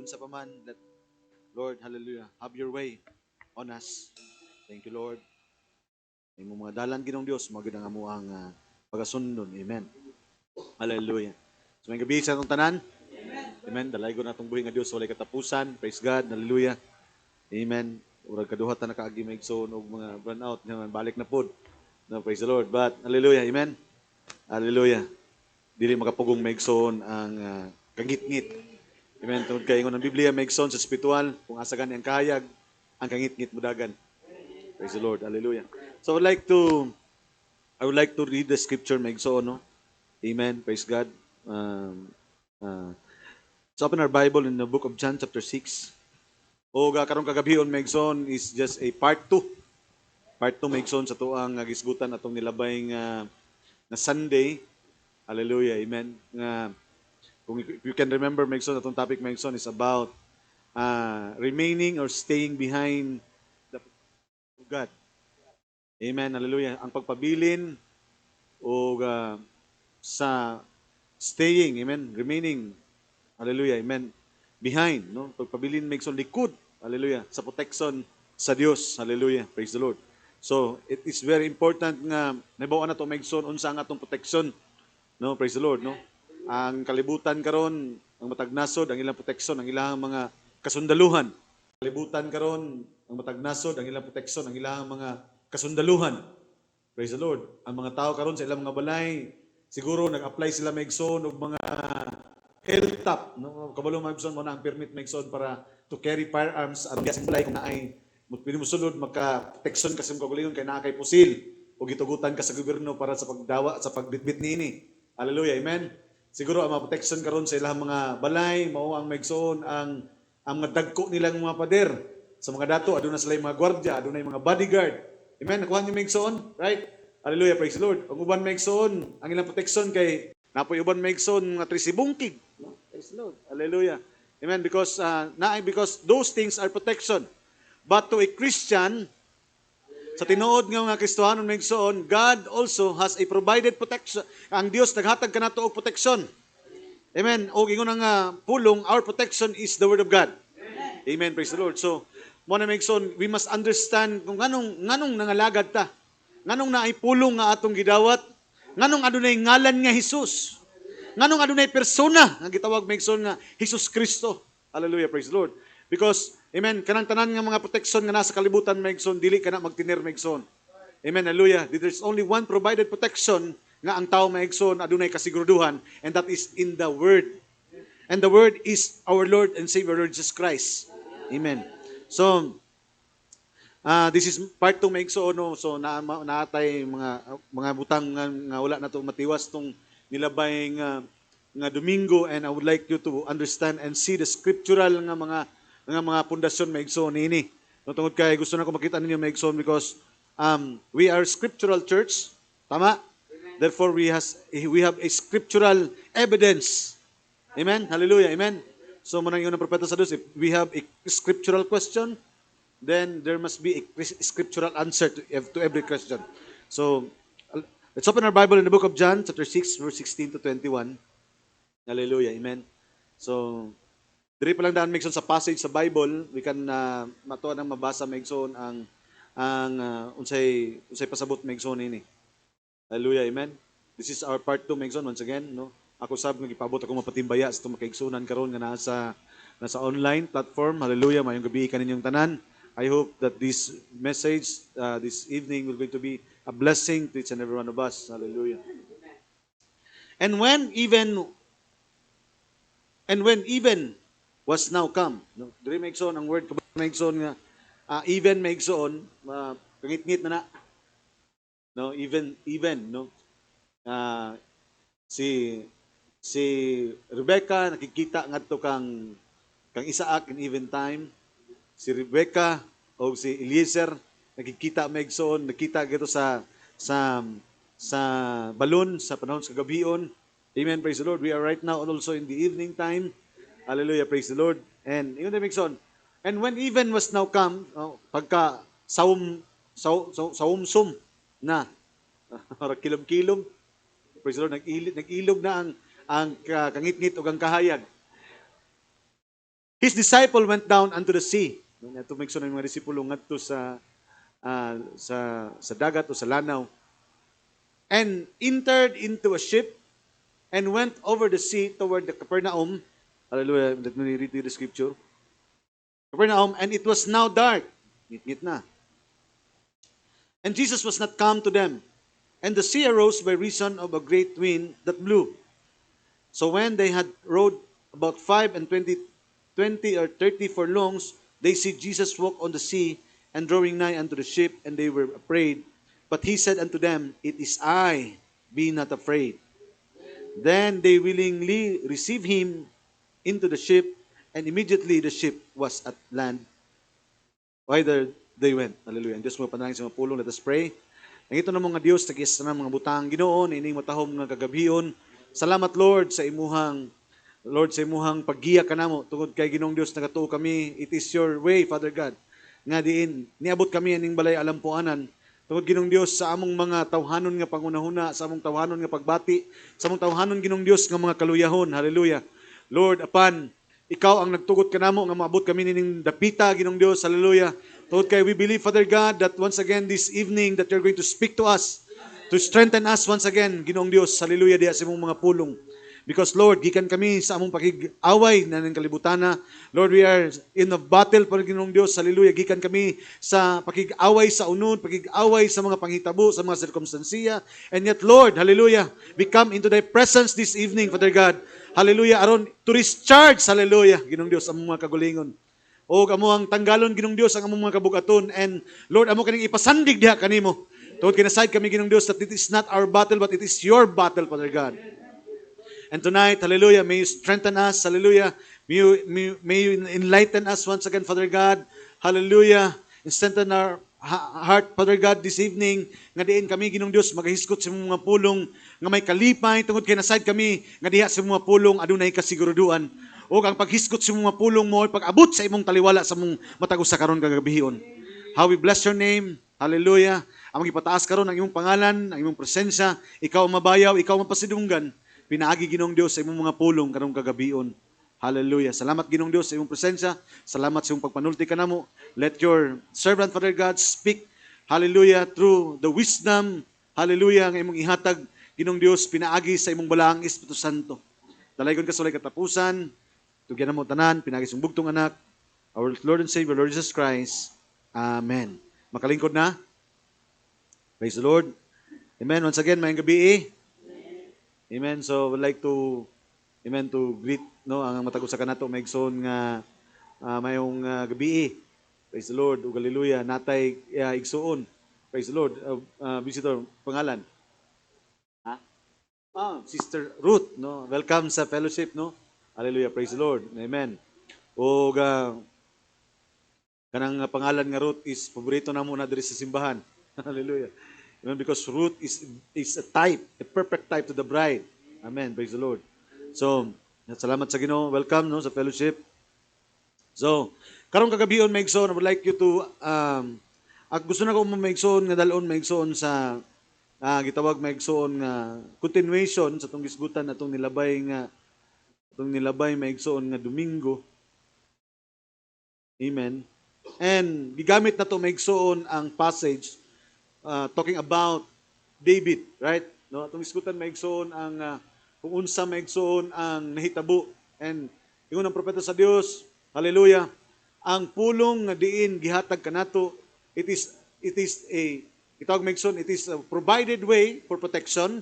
unsa pa man, let Lord, hallelujah, have your way on us. Thank you, Lord. Imong mga dalan ginong Dios, magud ang amo ang pagasundon. Amen. Hallelujah. So may gabi sa atong tanan. Amen. Dalay ko na itong buhay nga Dios walay katapusan. Praise God. Hallelujah. Amen. Urag kaduhat na nakaagi maigsoon og mga burnout nga balik na pod. No, praise the Lord. But hallelujah. Amen. Hallelujah. Dili makapugong maigsoon ang kangit-ngit. Amen. Tungod kay ingon ang Biblia maigsoon sa spiritual kung asa gani ang kahayag, ang kangit-ngit mudagan. Praise the Lord. Hallelujah. So I would like to read the scripture maigsoon, no? Amen. Praise God. Um, uh, so open our Bible in the book of John chapter 6. O karong kagabion maigsoon is just a part 2. Part 2 maigsoon sa tuang gisgutan atong nilabay na Sunday. Hallelujah. Amen. Kung you can remember maigsoon atong topic maigsoon is about remaining or staying behind the God. Amen. Hallelujah. Ang pagpabilin o sa staying, amen, remaining, hallelujah, amen, behind, no? Pagpabilin maigsoon likod, hallelujah, sa protection sa Dios, hallelujah, praise the Lord. So, it is very important nga nahibaw na to maigsoon unsa ang atong protection, no? Praise the Lord, no? Ang kalibutan karon, ang matag nasod, ang ilang protection, ang ilang mga kasundaluhan. Kalibutan karon, ang matag nasod, ang ilang protection, ang ilang mga kasundaluhan. Praise the Lord. Ang mga tao karon sa ilang mga balay, siguro nag-apply sila maigsoon og mga LTAP, no? Kabalo maigsoon mo na ang permit maigsoon para to carry firearms at gas balay kung naay pili mo sulod maka-protection kasi mo kagulingon kay naa kay pusil o gitugutan ka sa gobyerno para sa pagdawa sa pagbitbit niini. Hallelujah. Amen. Siguro ang mga protection karon sa ilang mga balay mao ang maigsoon ang mga dagko nilang mga pader sa mga dato aduna sila mga gwardiya, aduna mga bodyguard. Amen. Nakuha niyo maigsoon, right? Hallelujah, praise the Lord. Ang uban maigsoon, ang ilang protection kay napoy uban maigsoon nga trisibungkig. No? Praise the Lord. Hallelujah. Amen. Because those things are protection. But to a Christian, sa tinuod nga mga Kristohanon maigsoon, God also has a provided protection. Ang Dios naghatag kanato og protection. Amen. O ingon nga pulong, our protection is the word of God. Amen. Praise the Lord. So, mo na maigsoon, we must understand kung nganong nangalagad ta. Nganong naay pulong nga atong gidawat. Nganong adunay ngalan nga Hesus. Nganong adunay persona nga gitawag maigsoon nga Hesus Kristo. Hallelujah. Praise the Lord. Because, amen, kanang tanan nga mga protection nga nasa kalibutan maigsoon, dili kana magtiner maigsoon. Amen, hallelujah. There's only one provided protection nga ang tao maigsoon adunay kasiguruduhan, and that is in the Word. And the Word is our Lord and Savior, Lord Jesus Christ. Amen. So, this is part 2 maigsoon, no? So naatay mga butang nga wala na to matiwas tong nilabay nga Domingo, and I would like you to understand and see the scriptural nga mga pundasyon maigsoon nini. No, tungod kay gusto na ko makita ninyo maigsoon because we are scriptural church, tama? Therefore we have a scriptural evidence. Amen. Hallelujah. Amen. So manang yun ang propeta sa Diyos, if we have a scriptural question, then there must be a scriptural answer to every question. So let's open our Bible in the book of John, chapter 6, verse 16 to 21. Hallelujah. Amen. So diri pa lang daan maigsoon sa passage sa Bible, we can matuan ang mabasa maigsoon ang unsay pasabot maigsoon ini. Hallelujah, amen. This is our part 2 maigsoon once again, no. Ako sab nga gipabot ako mapatimbaya sa itong makaigsunan karon nga nasa online platform. Hallelujah, mayong gabi kaninyong tanan. I hope that this message this evening will going to be a blessing to each and every one of us. Hallelujah. And when even was now come. No? Diri maigsoon ang word maigsoon nga even maigsoon kangit-ngit na. No, even no. Si Rebecca nakikita ngadto kang Isaac in even time. Si Rebecca o si Eliezer nakikita maigsoon, nakita gito sa balon sa panahon sa gabion. Amen, praise the Lord. We are right now also in the evening time. Hallelujah, praise the Lord. And yun na maigsoon. And when even was now come, pagka sawum-sum na, para kilom-kilom, praise the Lord, nag-ilog na ang kangit-ngit o ang kahayag. his disciple went down unto the sea. Ito may ng mga disipulo ngadto sa dagat o sa lanaw, and entered into a ship and went over the sea toward the Capernaum. Hallelujah. Let me read you the scripture. Capernaum, and it was now dark. Ngit na. And Jesus was not come to them. And the sea arose by reason of a great wind that blew. So when they had rowed about 25 or 30 furlongs, they see Jesus walk on the sea, and drawing nigh unto the ship, and they were afraid. But he said unto them, It is I, be not afraid. Then they willingly received him into the ship, and immediately the ship was at land, whither they went. Hallelujah. Ang Diyos mo panalangin sa mga pulong. Let us pray. Ang ito na mga Diyos, tagis na mga butang Ginoon, ining matahom nga kagabion. Salamat Lord sa imuhang paggiya kanamo tungod kay Ginoong Dios nagatuo kami. It is your way, Father God. Nga diin niabot kami aning balay alampuanan. Tungod Ginoong Dios sa among mga tawhanon nga pangunahuna, sa among tawhanon nga pagbati, sa among tawhanon Ginoong Dios nga mga kaluyahon. Hallelujah. Lord, apan ikaw ang nagtugot kanamo nga maabot kami ning dapita Ginoong Dios. Hallelujah. Tungod kay we believe, Father God, that once again this evening that you're going to speak to us, to strengthen us once again, Ginoong Dios. Hallelujah, diya sa imong mga pulong. Because Lord, gikan kami sa among pakig-away na ng kalibutana. Lord, we are in a battle for Ginoong Dios. Hallelujah, gikan kami sa pakig-away sa unod, pakig-away sa mga panghitabo, sa mga sirkumstansiya. And yet, Lord, hallelujah, we come into thy presence this evening, Father God. Hallelujah, aron to discharge, hallelujah, Ginoong Dios, among mga kagulingon. O amo ang tanggalon Ginoong Dios ang among mga kabugaton. And Lord, amo kaning ipasandig diha kanimo. Tungod kinaside kami Ginoong Dios that it is not our battle but it is your battle, Father God. And tonight, hallelujah, may you strengthen us, hallelujah. May you enlighten us once again, Father God. Hallelujah. And strengthen our heart, Father God, this evening. Nga diin kami, Ginoong Dios, magahiskot sa mga pulong nga may kalipay, tungod kinaside kami, nga diha sa mga pulong, adunay kasiguruduan. O ang paghiskot sa mga pulong mo, pag-abot sa imong taliwala sa mong matagos sa karon kagabihion. How we bless your name. Hallelujah. Ang ipataas karon ang imong pangalan, ang imong presensya, ikaw ang mabayaw, ikaw ang pasidunggan. Pinaagi Ginoong Dios sa imong mga pulong karong kagabion. Hallelujah. Salamat Ginoong Dios sa imong presensya. Salamat sa imong pagpanulti kanamo. Let your servant, Father God, speak, hallelujah, through the wisdom, hallelujah, ang imong ihatag, Ginoong Dios, pinaagi sa imong balaang Espiritu Santo. Dalaygon ka sa walay katapusan, tugyan mo tanan, pinaagi sa bugtong anak, our Lord and Savior, Lord Jesus Christ. Amen. Makalingkod na? Praise the Lord. Amen. Once again, mayang gabi. Amen. So, would like to, amen, to greet, no, ang matagos sa kanato, maigsoon nga, mayong gabi. Praise the Lord. Ug hallelujah. Natay igsoon. Praise the Lord. Visitor, pangalan? Ha? Sister Ruth, no? Welcome sa fellowship, no? Hallelujah. Praise the Lord. Amen. O kanang pangalan nga Ruth is paborito na muna diri sa simbahan. Hallelujah. Amen. Because Ruth is a type, a perfect type to the bride. Amen. Praise the Lord. So, salamat sa Ginoo. Welcome, no, sa fellowship. So, karong kagabion maigsoon, I would like you to gusto na ko maigsoon nga dalon maigsoon sa gitawag maigsoon nga continuation sa tong gisgutan atong nilabay maigsoon nga Domingo. Amen. And gigamit na to maigsoon ang passage talking about David, right? No, atong isgutan maigsoon ang kung unsa maigsoon ang nahitabo. And ingon ang propeta sa Dios, hallelujah, ang pulong nga diin gihatag kanato, it is a itawag maigsoon, it is a provided way for protection.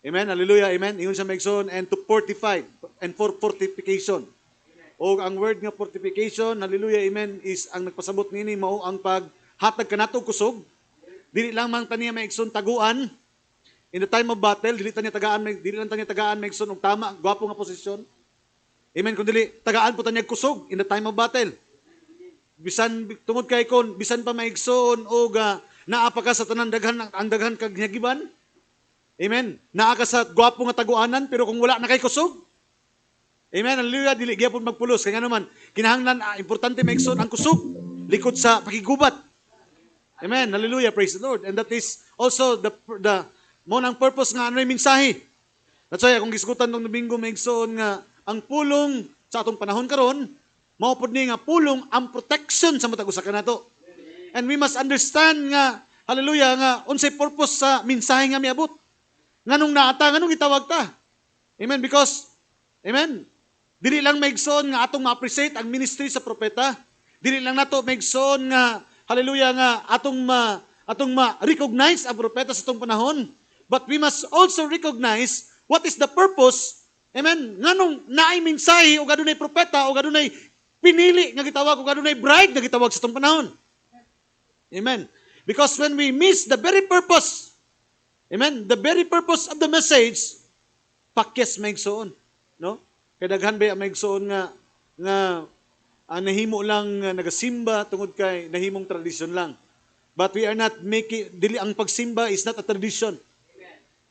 Amen. Hallelujah. Amen. Ingon sa maigsoon and to fortify and for fortification. O ang word nga fortification, hallelujah, amen, is ang nagpasabot nini mao ang paghatag kanato kusog. Dili lang mang taniya maigsoon taguan in the time of battle, dili lang taniya tagaan maigsoon og tama, gwapo nga posisyon. Amen, kun dili tagaan po taniya kusog in the time of battle. Bisan tungod kay kon bisan pa maigsoon og naa pa ka sa tanan ang daghan kag higiban. Amen. Naa ka sa gwapo nga taguanan pero kung wala na kay kusog. Amen. Hallelujah, dili gyapon magpulos kay ngano man kinahanglan importante maigsoon ang kusog likod sa pakigubat. Amen. Hallelujah. Praise the Lord. And that is also the mo nang purpose nga ano'y mensahe. That's why kung gisgutan tong Domingo maigsoon nga ang pulong sa atong panahon karon Mao pud ni nga pulong ang protection sa matag usa kanato. And we must understand nga hallelujah nga unsay purpose sa mensahe nga miabot. Nganong naata, nganong gitawag ta? Amen, because amen. Dili lang maigsoon nga atong ma-appreciate ang ministry sa propeta. Dili lang nato maigsoon nga hallelujah nga atong ma-recognize ang propeta sa atong panahon. But we must also recognize what is the purpose. Amen. Nganong naay mensahe o adunay propeta o adunay pinili nga gitawag o adunay bride nga gitawag sa atong panahon. Amen. Because when we miss the very purpose, amen, the very purpose of the message, pakyas maigsoon, no? Kay daghan ba maigsoon nga nahimo lang nagasimba tungod kay nahimong tradisyon lang. But we are not making dili ang pagsimba is not a tradition.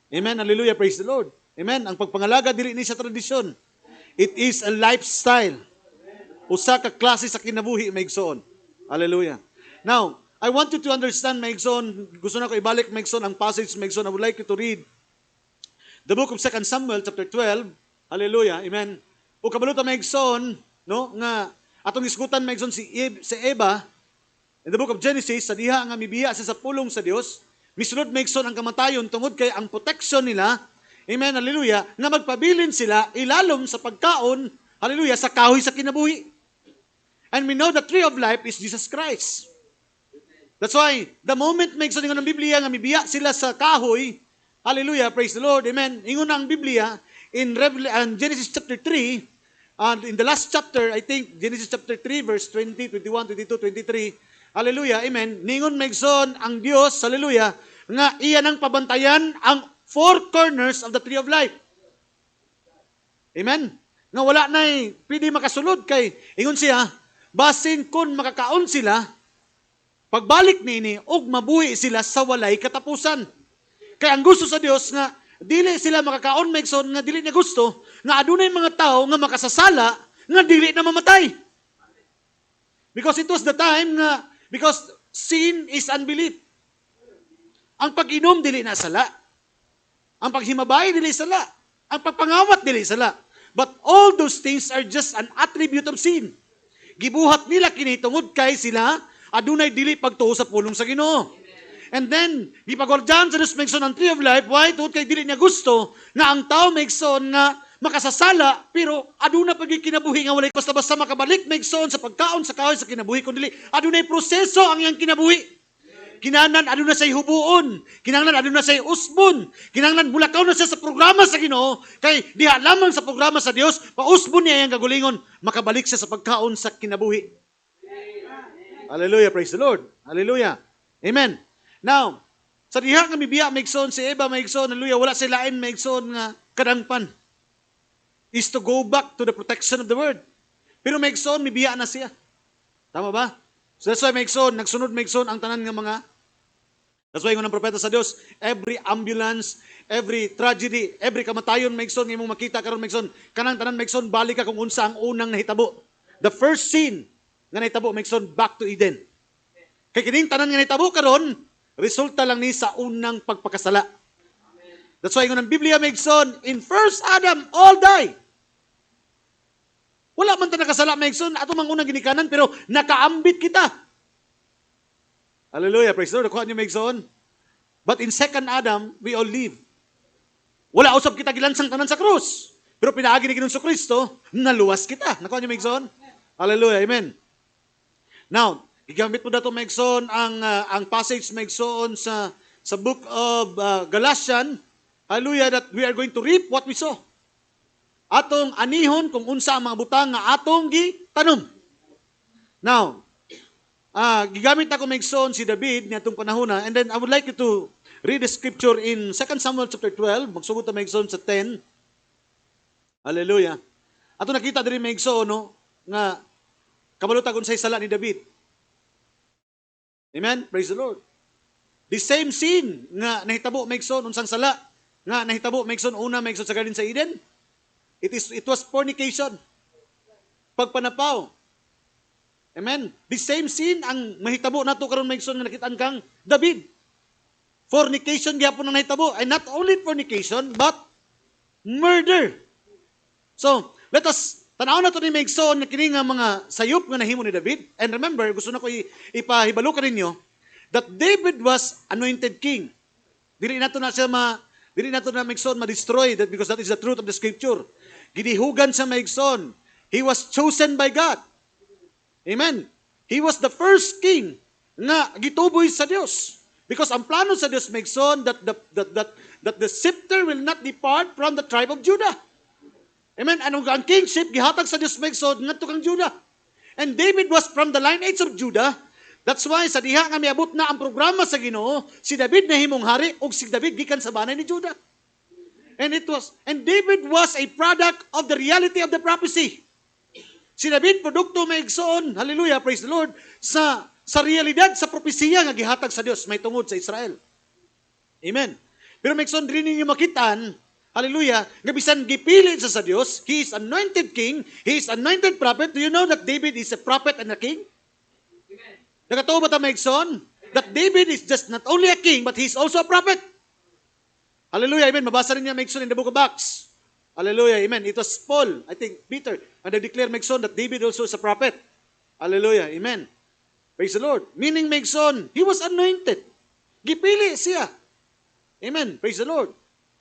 Amen. Hallelujah, praise the Lord. Amen. Ang pagpangalaga dili ni sa tradisyon. It is a lifestyle. Usa ka klase sa kinabuhi maigsoon. Hallelujah. Now, I want you to understand maigsoon, gusto na ko ibalik maigsoon ang passage maigsoon. I would like you to read the book of 2 Samuel chapter 12. Hallelujah. Amen. O kabaluta maigsoon, no, nga atong isgutan maigsoon si Eva in the book of Genesis, sa diha nga mibiya sa pulong sa Dios, misunod maigsoon ang kamatayon tungod kay ang protection nila. Amen. Hallelujah. Nga magpabilin sila ilalom sa pagkaon, hallelujah, sa kahoy sa kinabuhi. And we know the tree of life is Jesus Christ. That's why the moment maigsoon nga ng Biblia nga mibiya sila sa kahoy, hallelujah, praise the Lord. Amen. Ingon ang Biblia in Genesis chapter 3, and in the last chapter, I think, Genesis chapter 3, verse 20, 21, 22, 23, hallelujah, amen, ningon maigsoon ang Diyos, hallelujah, nga iya nang pabantayan ang four corners of the tree of life. Amen? Nga wala na'y pwede makasulod kay, ingon siya, basin kun makakaon sila, pagbalik nini, og mabuhi sila sa walay katapusan. Kaya ang gusto sa Diyos nga, dili sila makakaon maigsoon nga dili niya gusto nga adunay mga tao nga makasasala nga dili na mamatay. Because it was the time nga because sin is unbelief. Ang pag-inom dili na sala. Ang paghimabay dili sala. Ang pagpangawat dili sala. But all those things are just an attribute of sin. Gibuhat nila kini tungod kay sila adunay dili pagtuo sa pulong sa Ginoo. And then, gipagordyan sa Diyos maigsoon ang tree of life, why? Tungod kay dili niya gusto na ang tao maigsoon nga makasasala, pero aduna pag kinabuhi nga walay basta-basta makabalik maigsoon sa pagkaon sa kahoy sa kinabuhi, kundi adunay proseso ang iyang kinabuhi. Kinahanglan aduna say hubuon, kinahanglan aduna say usbon, kinahanglan bulakaw na siya sa programa sa Ginoo, kay diha lamang sa programa sa Dios, pausbon niya iyang kagulingon, makabalik siya sa pagkaon sa kinabuhi. Hallelujah, praise the Lord. Hallelujah. Amen. Now, sa diha nga mibiya maigsoon si Eva maigsoon, hallelujah, wala sila lain maigsoon nga kadangpan. Is to go back to the protection of the word. Pero maigsoon mibiya na siya. Tama ba? So that's why maigsoon, nagsunod maigsoon ang tanan nga mga. That's why ng propeta sa Dios, every ambulance, every tragedy, every kamatayon maigsoon nga imong makita karon maigsoon, kanang tanan maigsoon balik ka kung unsa ang unang nahitabo. The first sin nga nahitabo maigsoon back to Eden. Kay kining tanan nga nahitabo karon, resulta lang ni sa unang pagpakasala. That's why ng Biblia maigsoon, in first Adam, all die. Wala man ta nakasala maigsoon, ato mang unang ginikanan, pero nakaambit kita. Hallelujah, praise the Lord. Nakuha niyo maigsoon. But in second Adam, we all live. Wala usab kita gilansang tanan sa krus. Pero pinaagi ni Ginoong Kristo, naluwas kita. Nakuha niyo maigsoon. Hallelujah, amen. Now, gigamit mo dato maigsoon ang passage maigsoon sa book of Galatians, hallelujah, that we are going to reap what we sow. Atong anihon kung unsa ang mga butang nga atong gitanom. Now, gigamit ako maigsoon si David ni atong panahon and then I would like you to read the scripture in 2 Samuel chapter 12, magsugod ta maigsoon sa 10. Hallelujah. Ato nakita diri maigsoon no nga kabalutan unsay sala ni David. Amen? Praise the Lord. The same sin nga nahitabo maigsoon unsang sala nga nahitabo maigsoon una maigsoon sa Garden sa Eden. It was fornication. Pagpanapaw. Amen? The same sin ang mahitabo nato karon maigsoon nga nakitaan kang David. Fornication gyapon ang nahitabo. And not only fornication but murder. So, let us Tanaw na to ni Megson na kini nga mga sayop nga nahimo ni David. And remember, gusto na ko ipahibalo ka ninyo that David was anointed king. Dili na to na Megson ma-destroy that because that is the truth of the scripture. Gidihugan sa Megson. He was chosen by God. Amen. He was the first king nga gituboy sa Dios. Because ang plano sa Dios Megson that the scepter will not depart from the tribe of Judah. Amen. Ang kingship gihatag sa Dios Megson ngadto kang Judah. And David was from the lineage of Judah. That's why sa diha nga miabot na ang programa sa Ginoo, si David nahimong hari ug si David gikan sa banay ni Judah. And David was a product of the reality of the prophecy. Si David produkto Megson, hallelujah, praise the Lord, sa realidad sa propesiya nga gihatag sa Dios may tungod sa Israel. Amen. Pero Megson dili ninyo makitaan, hallelujah, nga bisan gipili sa Dios, he is anointed king, he is anointed prophet. Do you know that David is a prophet and a king? Amen. Nagatuo ba ta Megson? That David is just not only a king, but he is also a prophet. Hallelujah, amen. Mabasa rin niya Megson in the book of Acts. Hallelujah, amen. It was Paul, I think, Peter, and they declare Megson that David also is a prophet. Hallelujah, amen. Praise the Lord. Meaning Megson, he was anointed. Gipili siya. Amen. Praise the Lord.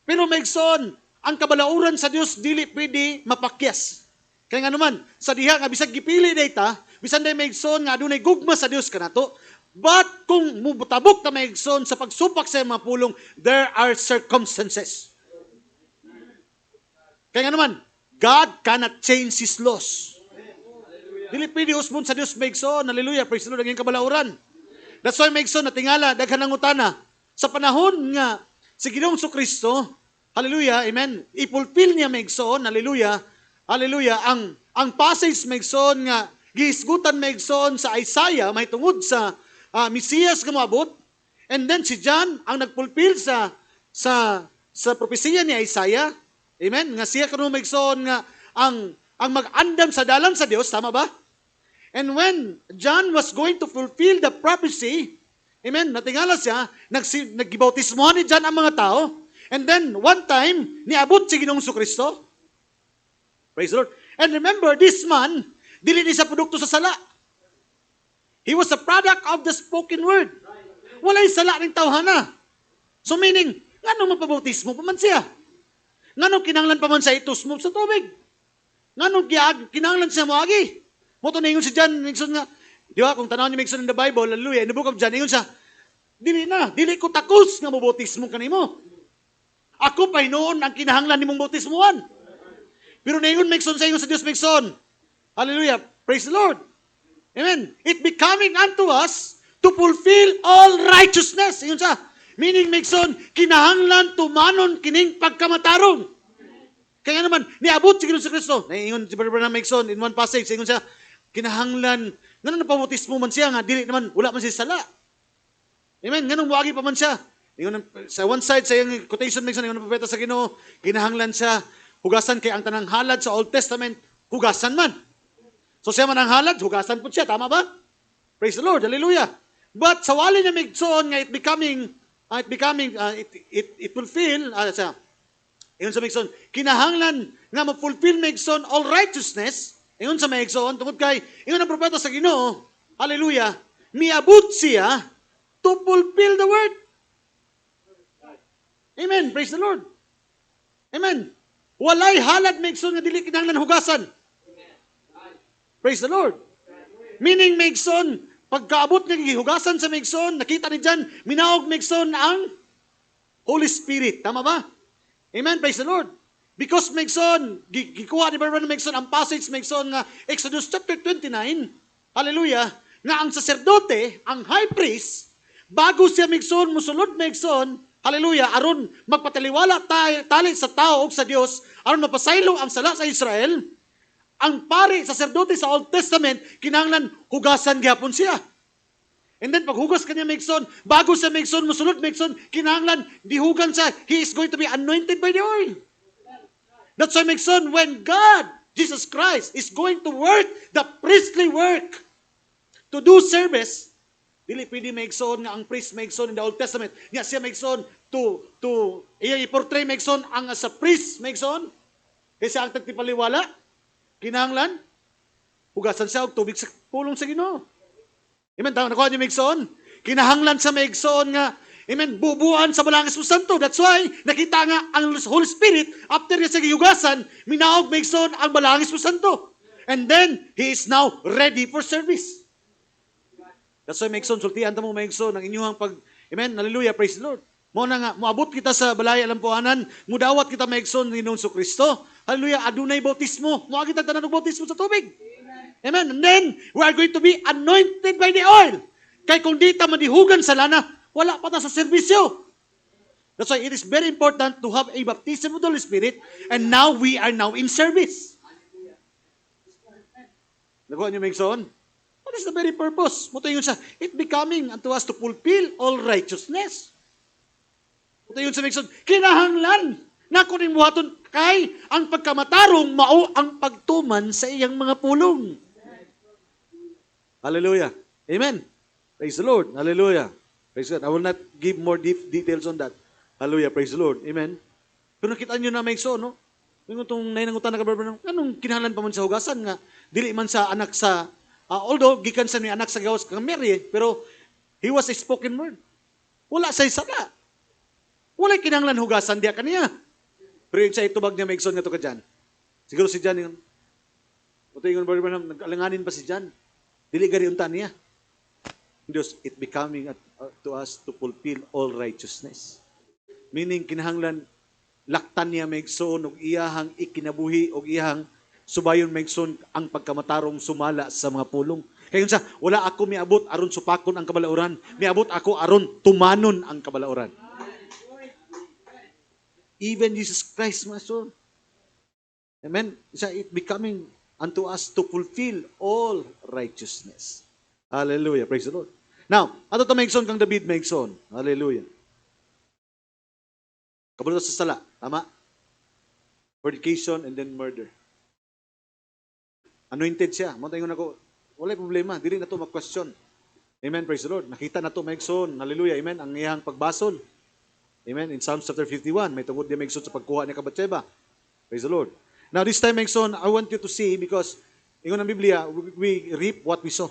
Pero Megson, ang kabalauran sa Dios dili pwede mapakyas. Kaya nga naman, sa diha nga bisag gipili data, bisan day Megson nga adunay gugma sa Dios kanato, but kung mubutabok ta Megson sa pagsupak sa mga pulong, there are circumstances. Kaya nga naman, God cannot change His laws. Dili pwede usbon sa Dios Megson. Hallelujah, praise the Lord, ang kabalauran. That's why Megson natingala daghan ng utana sa panahon nga si Ginoong Kristo, hallelujah, amen, ipulpil niya Megson, hallelujah, hallelujah, ang passage Megson nga gihisgutan Megson sa Isaiah may tungod sa Mesiyas nga moabot, and then si John ang nagpulpil sa propesiya ni Isaiah, amen, nga siya kuno Megson nga ang mag-andam sa dalan sa Dios, tama ba? And when John was going to fulfill the prophecy, amen, natingala siya, nagbautismohan ni John ang mga tao, and then one time, niabot si Ginoong Kristo. Praise the Lord. And remember, this man, dili ni sa produkto sa sala. He was a product of the spoken word. Walay sala ning tawhana. So meaning, nganong mapabautismo pa man siya? Nganong kinahanglan pa man sa itusmo sa tubig? Nganong kinahanglan siya moagi? Moto na ingon si John, Megson nga, di ba, kung tanaw niyo Megson in the Bible, hallelujah, in the book of John, ingon siya, dili ko takos nga mabautismo kanimo. Ako pa noon ang kinahanglan nimong bautismuhan. Pero naingon Megson sa ingon sa Dios Megson, hallelujah, praise the Lord. Amen. It becoming unto us to fulfill all righteousness. Ingon siya, meaning Megson, kinahanglan tumanon kining pagkamatarong. Kaya naman, niabot si Ginoong Kristo. Naingon si Brother Megson in one passage, ingon siya, kinahanglan, nga napabautismo man siya, nga dili naman, wala man siya sala. Amen, nga muagi pa man siya. Sa one side, sa yung quotation Megson, yung propeta sa Ginoo, kinahanglan siya, hugasan kay ang tanang halad sa Old Testament, hugasan man. So siya man ang halad, hugasan po siya, tama ba? Praise the Lord, hallelujah. But sa wali niya Megson, nga it fulfill, yun sa Megson, kinahanglan nga ma-fulfill Megson all righteousness. Yun sa Megson, tungkol kay, yun ang propeta sa Ginoo, hallelujah, miabot siya to fulfill the word. Amen, praise the Lord. Amen. Walay halad Megson nga dili kinahanglan hugasan. Praise the Lord. Meaning Megson, pagkaabot nga gihugasan sa Megson, nakita ni John, minaog Megson ang Holy Spirit. Tama ba? Amen, praise the Lord. Because Megson, gikuha ni Brother Megson ang passage Megson nga Exodus chapter 29, hallelujah, nga ang saserdote, ang high priest, bago siya Megson, musulod Megson, hallelujah, aron magpataliwala tali sa tao o sa Dios, aron mapasaylo ang sala sa Israel, ang pari, saserdote sa Old Testament, kinahanglan hugasan gyapon siya. And then paghugas kanya Megson, bago sa Megson, musulod Megson, kinahanglan dihugan siya, he is going to be anointed by the oil. That's why Megson, when God, Jesus Christ, is going to work the priestly work to do service, dili pwede Megson nga ang priest Megson in the Old Testament, nga siya Megson i-portray Megson ang as a priest Megson, kasi ang tagtipaliwala, Kinahanglan hugasan siya og tubig sa pulong sa Ginoo. Amen. Tama nakuha niyo maigsoon. Kinahanglan sa maigsoon nga, amen, bubuan sa Balangis mo Santo. That's why, nakita nga ang Holy Spirit, after niya sa gihugasan, minaog maigsoon ang Balangis mo Santo. And then, He is now ready for service. That's why maigsoon, sultihan ta mo maigsoon, ang inyong pag, amen, hallelujah, praise the Lord. Mo na nga, moabot kita sa balay alampuanan, mudawat kita maigsoon ni Ginoong Kristo. Hallelujah, adunay bautismo. Moagi kita tanan og bautismo sa tubig. Amen. And then, we are going to be anointed by the oil. Kay kung di ta madihugan sa lana, wala pa ta sa serbisyo. That's why it is very important to have a baptism of the Holy Spirit, and now we are now in service. Nakuha niyo maigsoon? What is the very purpose? Muto yun sa, it becoming unto us to fulfill all righteousness. Muto yun sa maigsoon, kinahanglan na kunin buhaton kay ang pagkamatarong mao ang pagtuman sa iyang mga pulong. Hallelujah. Amen. Praise the Lord. Hallelujah. Praise God. I will not give more details on that. Hallelujah. Praise the Lord. Amen. Pero nakita nyo na maigsoon, no? Yung itong nainangutan na kabarbar, anong kinahanglan pa man sa hugasan nga? Dili man sa anak sa, although gikan sa ni anak sa gawas kang Mary, pero he was a spoken word. Wala sa sala. Wala kinahanglan hugasan diya kaniya. Pero yung sa itubag niya maigsoon nga to ka dyan. Siguro si Jan yung, ito yung nag-alanganin pa si Jan. Dili gari unta niya. Diyos, it becoming to us to fulfill all righteousness. Meaning, kinahanglan, laktan niya maigsoon, og iyahang ikinabuhi, og iyahang subayon maigsoon ang pagkamatarong sumala sa mga pulong. Kaya sa, wala ako miabot aron supakon ang kabalauran. Miabot ako aron tumanon ang kabalauran. Even Jesus Christ, my son. Amen? Isa, it becoming unto us to fulfill all righteousness. Hallelujah. Praise the Lord. Now, ato ta maigsoon kang David maigsoon. Hallelujah. Kabalo sa sala. Tama? Fornication and then murder. Anointed siya. Montayon ako, wala problema. Dili na to mag-question. Amen. Praise the Lord. Nakita na to maigsoon. Hallelujah. Amen. Ang iyang pagbasol. Amen. In Psalms chapter 51, may tungod niya maigsoon sa pagkuha ni Kabatseba. Praise the Lord. Now, this time, maigsoon, I want you to see because ingon ang Biblia, we reap what we sow.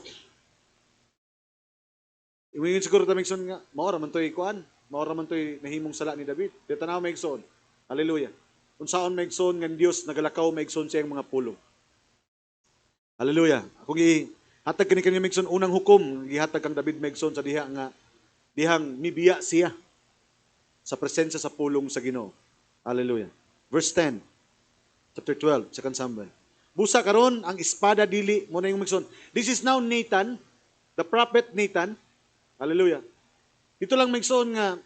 Ingon siguro ta maigsoon nga, maora man to'y kuan, maora man to'y nahimong sala ni David. Di tanaw maigsoon. Hallelujah. Kung saan maigsoon nga Dios nagalakaw maigsoon siya ang mga pulong. Hallelujah. Kung ihatag kani maigsoon unang hukom, gihatag kang David maigsoon sa diha nga dihang mibiya siya sa presensya sa pulong sa Ginoo. Hallelujah. Verse 10, chapter 12, 2 Samuel. Busa karon ang espada dili mo na yung maigsoon. This is now Nathan, the prophet Nathan. Hallelujah. Dito lang maigsoon nga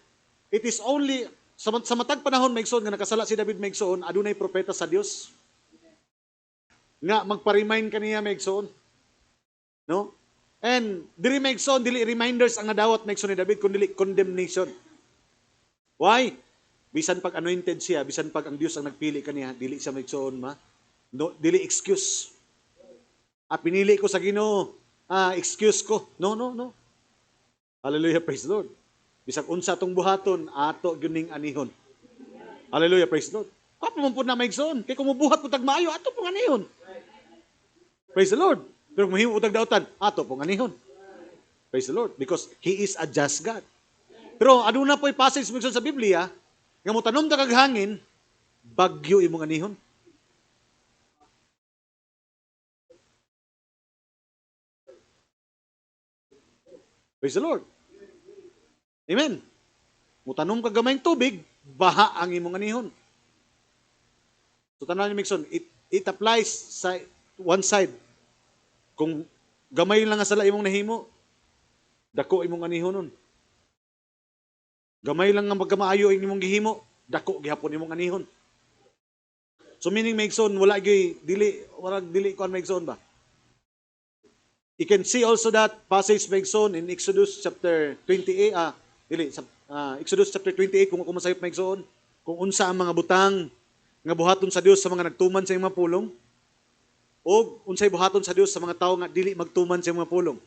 it is only sa matag panahon maigsoon nga nakasala si David maigsoon, adunay propeta sa Dios. Nga magpa-remind kaniya maigsoon. No? And dili maigsoon, dili reminders ang nadawat maigsoon ni David kundi condemnation. Why? Bisan pag anointed siya, bisan pag ang Dios ang nagpili kaniya, dili siya maigsoon no, dili excuse. Pinili ko sa Ginoo. Excuse ko. No. Hallelujah, praise the Lord. Bisag unsa tong buhaton, ato gyuning anihon. Hallelujah, praise the Lord. Kapo man pud na maigsoon, kay kung mubuhat pud tag maayo, ato pong anihon. Praise the Lord. Pero kung mahimo utag dautan, ato pong anihon. Praise the Lord, because He is a just God. Pero aduna po'y passage mention sa Biblia, nga mo tanom ta kag hangin, bagyo imong anihon. Praise the Lord. Amen. Mutanom ka gamayng tubig, baha ang imong anihon. So tanan ni Mixon, it applies sa one side. Kung gamay lang nga sala imong nahimo, dako imong anihon nun. Gamay lang nga magkamaayo ang imong gihimo, dako gihapon imong anihon. So meaning Mixon, wala dili kuan Mixon ba? You can see also that passage Mixon in Exodus chapter 28, Exodus chapter 28 kung masayop Mixon, kung unsa ang mga butang nga buhaton sa Dios sa mga nagtuman sa mga pulong o unsay buhaton sa Dios sa mga tawo nga dili magtuman sa mga pulong.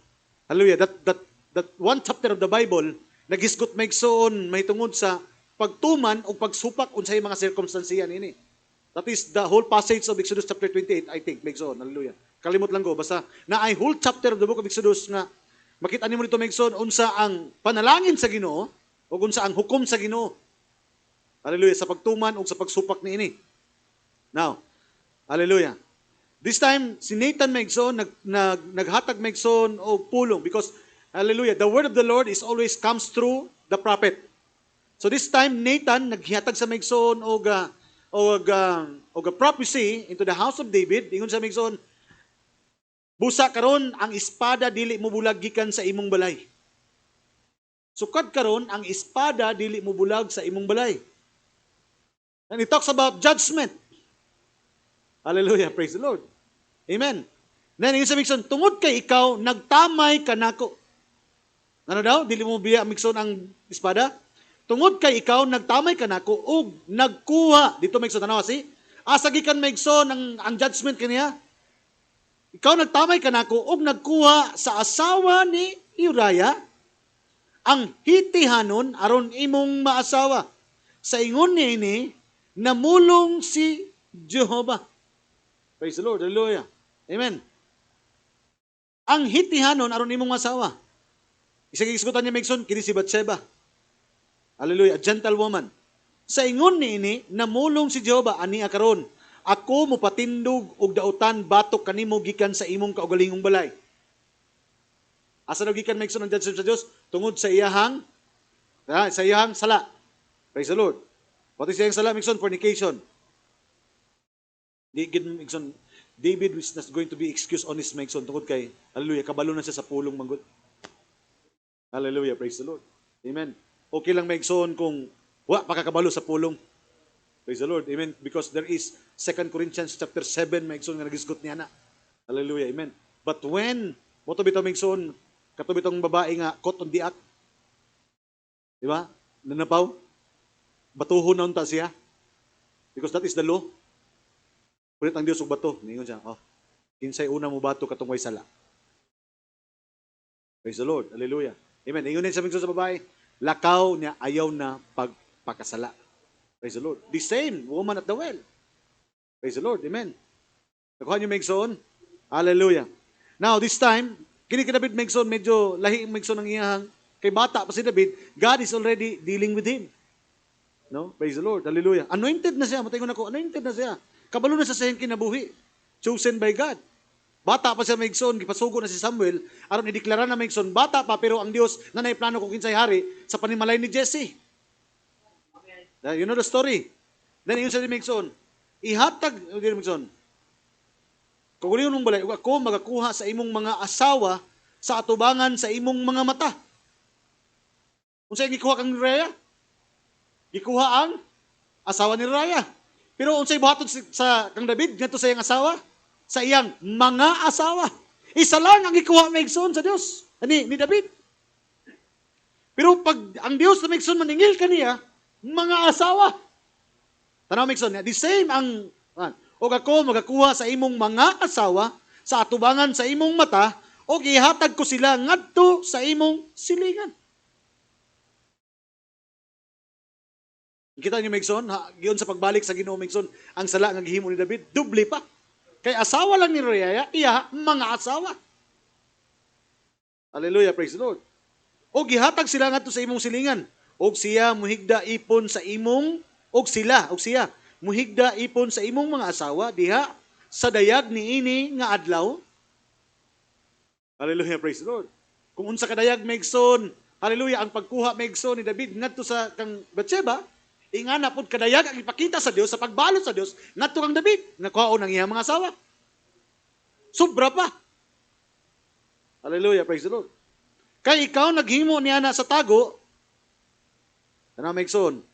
Hallelujah. That one chapter of the Bible nagisgot Mixon may tungod sa pagtuman o pagsupak unsay mga circumstansya nini. That is the whole passage of Exodus chapter 28, I think, Megson. Hallelujah. Kalimot lang ko, basta na ay whole chapter of the book of Exodus nga makita nimo dito, Megson, unsa ang panalangin sa Ginoo o unsa ang hukom sa Ginoo. Hallelujah, sa pagtuman o sa pagsupak niini. Now, hallelujah. This time, si Nathan Megson, naghatag Megson o pulong because, hallelujah, the word of the Lord is always comes through the prophet. So this time, Nathan, naghatag sa Megson og prophecy into the house of David. Ingon sa Megson, busa karon ang espada dili mo bulag gikan sa imong balay. Sukad karon ang espada dili mo bulag sa imong balay. And it talks about judgment. Hallelujah, praise the Lord. Amen. Then ingon sa Megson, tungod kay ikaw nagtamay kanako. Ano daw? Dili mo biya Megson ang espada? Tungod kay ikaw nagtamay kanako ug nagkuha dito Megson tanawa si asa gikan Megson ang judgment kaniya. Ikaw nagtamay kanako ug nagkuha sa asawa ni Uriah ang Hitihanon aron imong maasawa. Sa ingon niini namulong si Jehovah. Praise the Lord. Hallelujah. Amen. Ang Hitihanon aron imong maasawa. Isang isgutan niya Megson kini si Bathsheba. Hallelujah, a gentlewoman. Sa ingon niini namulong si Jehovah ani karon. Ako mopatindog og dautan batok kanimo gikan sa imong kaugalingong balay. Asa daw gikan Megson ang judgment sa Dios tungod sa iyahang sala. Praise the Lord. What is iyang sala Megson? Fornication. Megson, David is not going to be excused on his Megson tungod kay hallelujah kabalo na siya sa pulong manggod. Hallelujah, praise the Lord. Amen. Okay lang Megson kung wa pakakabalo sa pulong. Praise the Lord. Amen. Because there is 2 Corinthians chapter 7 Megson nga nagisgot niya na. Hallelujah. Amen. But when moto bitaw Megson kato bitong babae nga caught on the act. Di ba? Nanapaw. Batuhon na unta siya. Because that is the law. Kulit ang Dios og bato. Ningon siya, kinsay una mo bato katong way sala. Praise the Lord. Hallelujah. Amen. Ingon din sa Megson sa babae, lakaw niya ayaw na pagpakasala. Praise the Lord. The same woman at the well. Praise the Lord. Amen. Nakuha niyo Megson? Hallelujah. Now, this time, kini kay David Megson, medyo lahi Megson ang iyang kay bata pa si David, God is already dealing with him. No? Praise the Lord. Hallelujah. Anointed na siya. Matayon ako, anointed na siya. Kabalo na sa siyang kinabuhi. Chosen by God. Bata pa siya Megson, gipasugo na si Samuel, aron ideklara na Megson, bata pa pero ang Dios na naiplano kung kinsay hari sa panimalay ni Jesse. You know the story. Then yun sa Megson, ihatag Megson. Kung uliyon mong balay, ako magakuha sa imong mga asawa sa atubangan sa imong mga mata. Kung sa'yo gikuha kang Raya, gikuha ang asawa ni Raya. Pero kung sa'yo buhaton sa kang David, ganito sa iyang asawa, sa iyang mga asawa. Isa lang ang ikuha Megson sa Dios. Ni David. Pero pag ang Dios na Megson maningil kaniya, mga asawa. Tanaw Megson, the same ang o ako magakuha sa imong mga asawa sa atubangan sa imong mata o gihatag ko sila ngadto sa imong silingan. Kita niyo Megson, giyon sa pagbalik sa Ginoo Megson, ang sala nga gihimo ni David, doble pa. Kay asawa lang ni Uriah, iya mga asawa. Hallelujah, praise the Lord. O gihatag sila ngadto sa imong silingan. Og siya muhigda ipon sa imong siya muhigda ipon sa imong mga asawa diha sa dayag niini nga adlaw. Hallelujah, praise the Lord. Kung unsa ka dayag Megson, hallelujah, ang pagkuha Megson ni David ngadto sa kang Bathsheba, ingana pud kadayag ang ipakita sa Dios sa pagbalot sa Dios ngadto kang David nakuhaon ang iyang mga asawa. Sobra pa. Hallelujah, praise the Lord. Kay ikaw naghimo niya na sa tago. Ano Megson?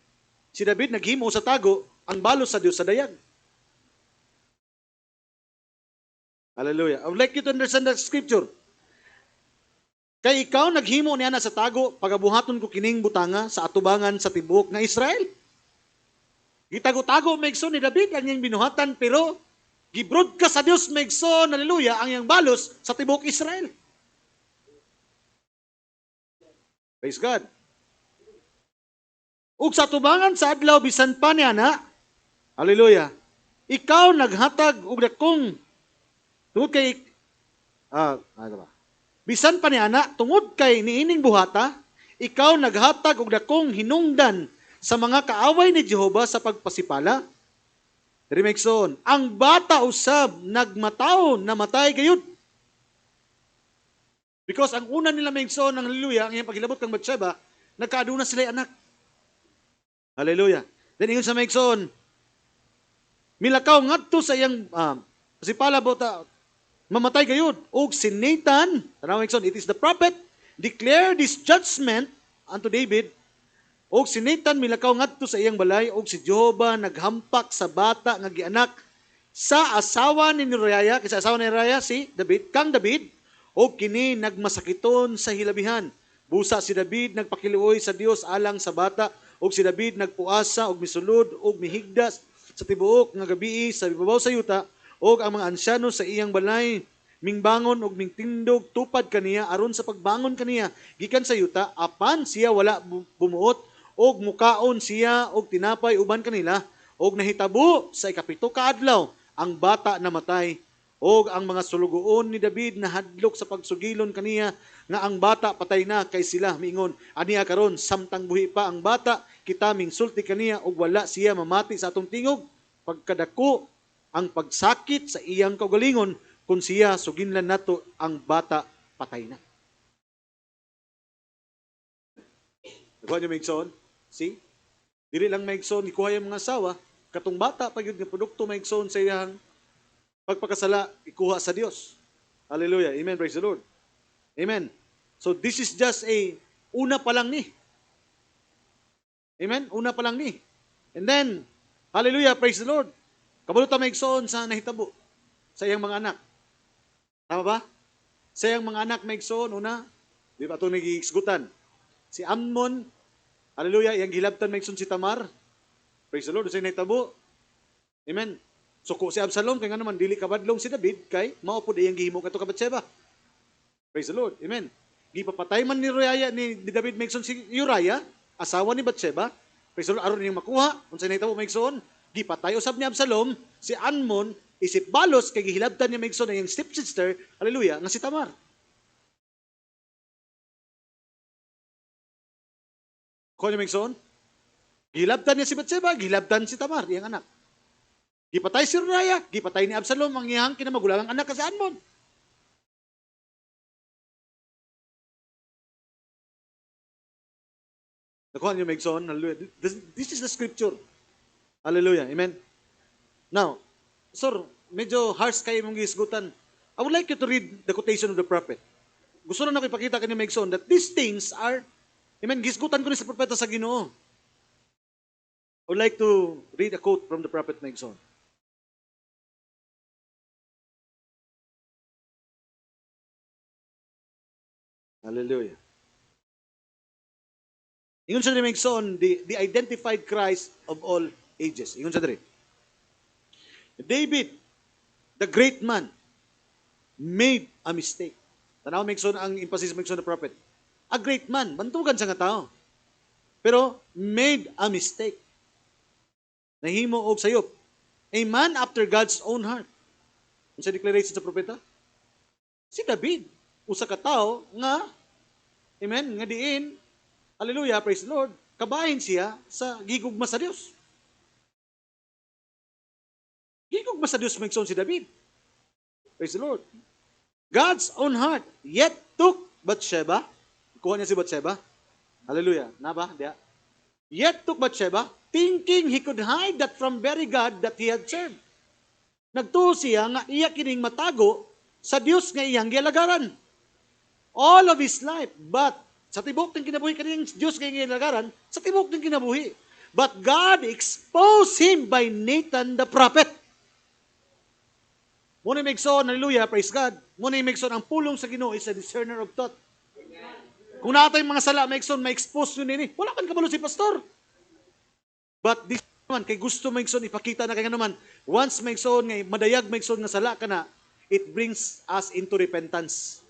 Si David naghimo sa tago ang balot sa Dios sa dayag. Hallelujah. I would like you to understand the scripture. Kay ikaw naghimo niya na sa tago pagabuhaton ko kining butanga sa atubangan sa tibuok nga Israel. Gitago-tago Megson ni David ang iyang binuhatan pero gibroadcast sa Dios Megson, hallelujah, ang iyang balos sa tibuok Israel. Praise God. Ug sa atubangan sa adlaw bisan pa niya na, hallelujah, Ikaw naghatag og dakong tungod kay ano ba? Bisan pa ni ana tungod kay niining buhata, ikaw naghatag og dakong hinungdan sa mga kaaway ni Jehova sa pagpasipala. Diri maigsoon, ang bata usab nagmataw namatay gayud. Because ang una nila maigsoon ng hallelujah, ang iyang paghilabot kang Batsheba, nagkaaduna sila anak. Hallelujah. Then ingon sa maigsoon, milakaw ngadto sa iyang pasipala bota mamatay gayud. Og si Nathan, tanaw maigsoon, it is the prophet declare this judgment unto David. Og si Nathan milakaw ngadto sa iyang balay, og si Jehova naghampak sa bata nga gianak sa asawa ni Uriah, kasi asawa ni Uriah si David, kang David, og kini nagmasakiton sa hilabihan. Busa si David nagpakiluoy sa Dios alang sa bata, og si David nagpuasa og misulod og mihigdas sa tibuok nga gabii sa ibabaw sa yuta, og ang mga ansyano sa iyang balay mingbangon og mingtindog tupad kaniya aron sa pagbangon kaniya gikan sa yuta, apan siya wala bumuot, og mukaon siya og tinapay uban kanila, og nahitabo sa ikapito ka adlaw ang bata namatay, og ang mga sulugoon ni David nahadlok sa pagsugilon kaniya nga ang bata patay na, kay sila miingon aniya karon samtang buhi pa ang bata kita mingsulti kaniya og wala siya mamati sa atong tingog, pagkadako ang pagsakit sa iyang kaugalingon kung siya suginlan nato ang bata patay na. Nagawa niyo maigsoon? See? Dili lang maigsoon ikuha yung mga asawa, katong bata pag yun nga produkto maigsoon sa iyang pagpakasala ikuha sa Dios. Hallelujah. Amen. Praise the Lord. Amen. So this is just a una pa lang ni. Amen. Una pa lang ni. And then, hallelujah. Praise the Lord. Kabulutan maigsoon sa nahitabo sa iyang mga anak. Tama ba? Sa iyang mga anak maigsoon una, di ba ito nagigisgutan? Si Amnon, hallelujah, iyang gilabtan maigsoon si Tamar. Praise the Lord. Sa nahitabo. Amen. Suko si Absalom, kaya nga naman, dili kabadlong si David, kay maupod iyang gihimo kato ka Batsheba. Praise the Lord. Amen. Gipapatay man ni David maigsoon si Uriah, asawa ni Batsheba. Praise the Lord. Aron niyang makuha, kung sa nahitabo maigsoon, gipatay usab ni Absalom, si Amnon, isip balos, kay gihilabtan niya maigsoon na yung stepsister, hallelujah, nga si Tamar. Kung niya maigsoon, gihilabtan niya si Batsheba, gihilabtan si Tamar, iyang anak. Gipatay si Uriah, gipatay ni Absalom ang iyang kinamagulangang anak kasi Amnon. Nakuha niyo maigsoon, hallelujah. This is the scripture. Hallelujah, amen. Now, sir, medyo harsh kayo mong gisgutan. I would like you to read the quotation of the prophet. Gusto na ipakita kanyo maigsoon that these things are, amen, gisgutan ko ni sa propeta sa Ginoo. I would like to read a quote from the prophet maigsoon. Hallelujah. Ingon sa diri maigsoon, the identified Christ of all ages. Ingon sa diri. David, the great man, made a mistake. Tanaw maigsoon ang emphasis maigsoon ng prophet. A great man, bantugan sa nga tao. Pero made a mistake. Nahimo og sayop. A man after God's own heart. Unsa declaration sa propeta? Si David, usa ka tawo nga, amen, nga diin, hallelujah, praise the Lord, kabahin siya sa gigugma sa Dios. Gigugma sa Dios maigsoon si David. Praise the Lord. God's own heart yet took Batsheba. Kuha niya si Batsheba. Hallelujah. Naba? Diya. Yet took Batsheba, thinking he could hide that from very God that he had served. Nagtuo siya nga iya kining matago sa Dios nga iyang gialagaran. All of his life. But sa tibok ng kinabuhi kaning Dios nga iyang gialagaran, sa tibok ng kinabuhi. But God exposed him by Nathan the prophet. Muna yung maigsoon, hallelujah, praise God. Muna yung maigsoon, ang pulong sa Ginoo is a discerner of thought. Kung natin mga sala, maigsoon, ma-expose yun nini. Wala kan kabalo si pastor. But this naman, kay gusto maigsoon, ipakita na kaya naman, once maigsoon, ngay madayag maigsoon nga sala ka na, it brings us into repentance.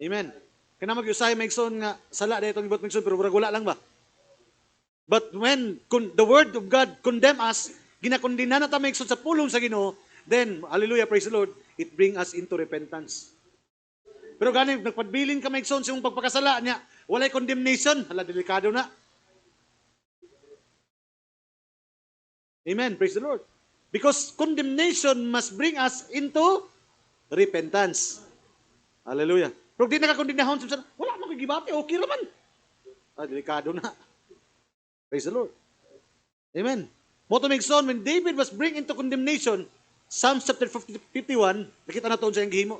Amen. Kaya mag-usay maigsoon nga sala dahil itong ibot maigsoon, pero wala lang ba? But when the word of God condemn us, ginakondina na ta maigsoon sa pulong sa Ginoo, then hallelujah, praise the Lord, it bring us into repentance. Pero gani nagpadbilin ka maigsoon sa imong pagpakasala niya, walay condemnation, hala delikado na. Amen, praise the Lord. Because condemnation must bring us into repentance. Hallelujah. Pero di nakakondemnahon sa wala man gibati, okay ra man. Delikado na. Praise the Lord. Amen. Moto maigsoon, when David was bring into condemnation, Psalms chapter 51, nakita na to sa iyang gihimo.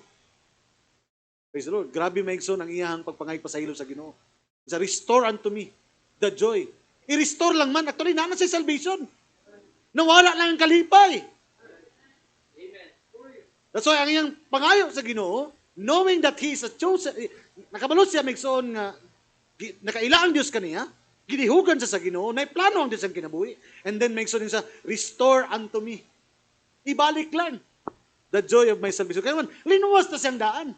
Praise the Lord. Grabe maigsoon ang iyang pagpangay pasaylo sa Ginoo. Sa restore unto me the joy. I-restore lang man. Actually, na sa salvation. Nawala lang ang kalipay. That's why ang iyang pangayo sa Ginoo, knowing that He is a chosen, nakabalot siya maigsoon nga, nakaila ang Diyos kaniya, ginihugan siya sa Ginoo, na plano ang Diyos ang kinabuhi. And then maigsoon sa restore unto me. Ibalik lang the joy of my salvation. Kaya naman, linuwas na siyang daan.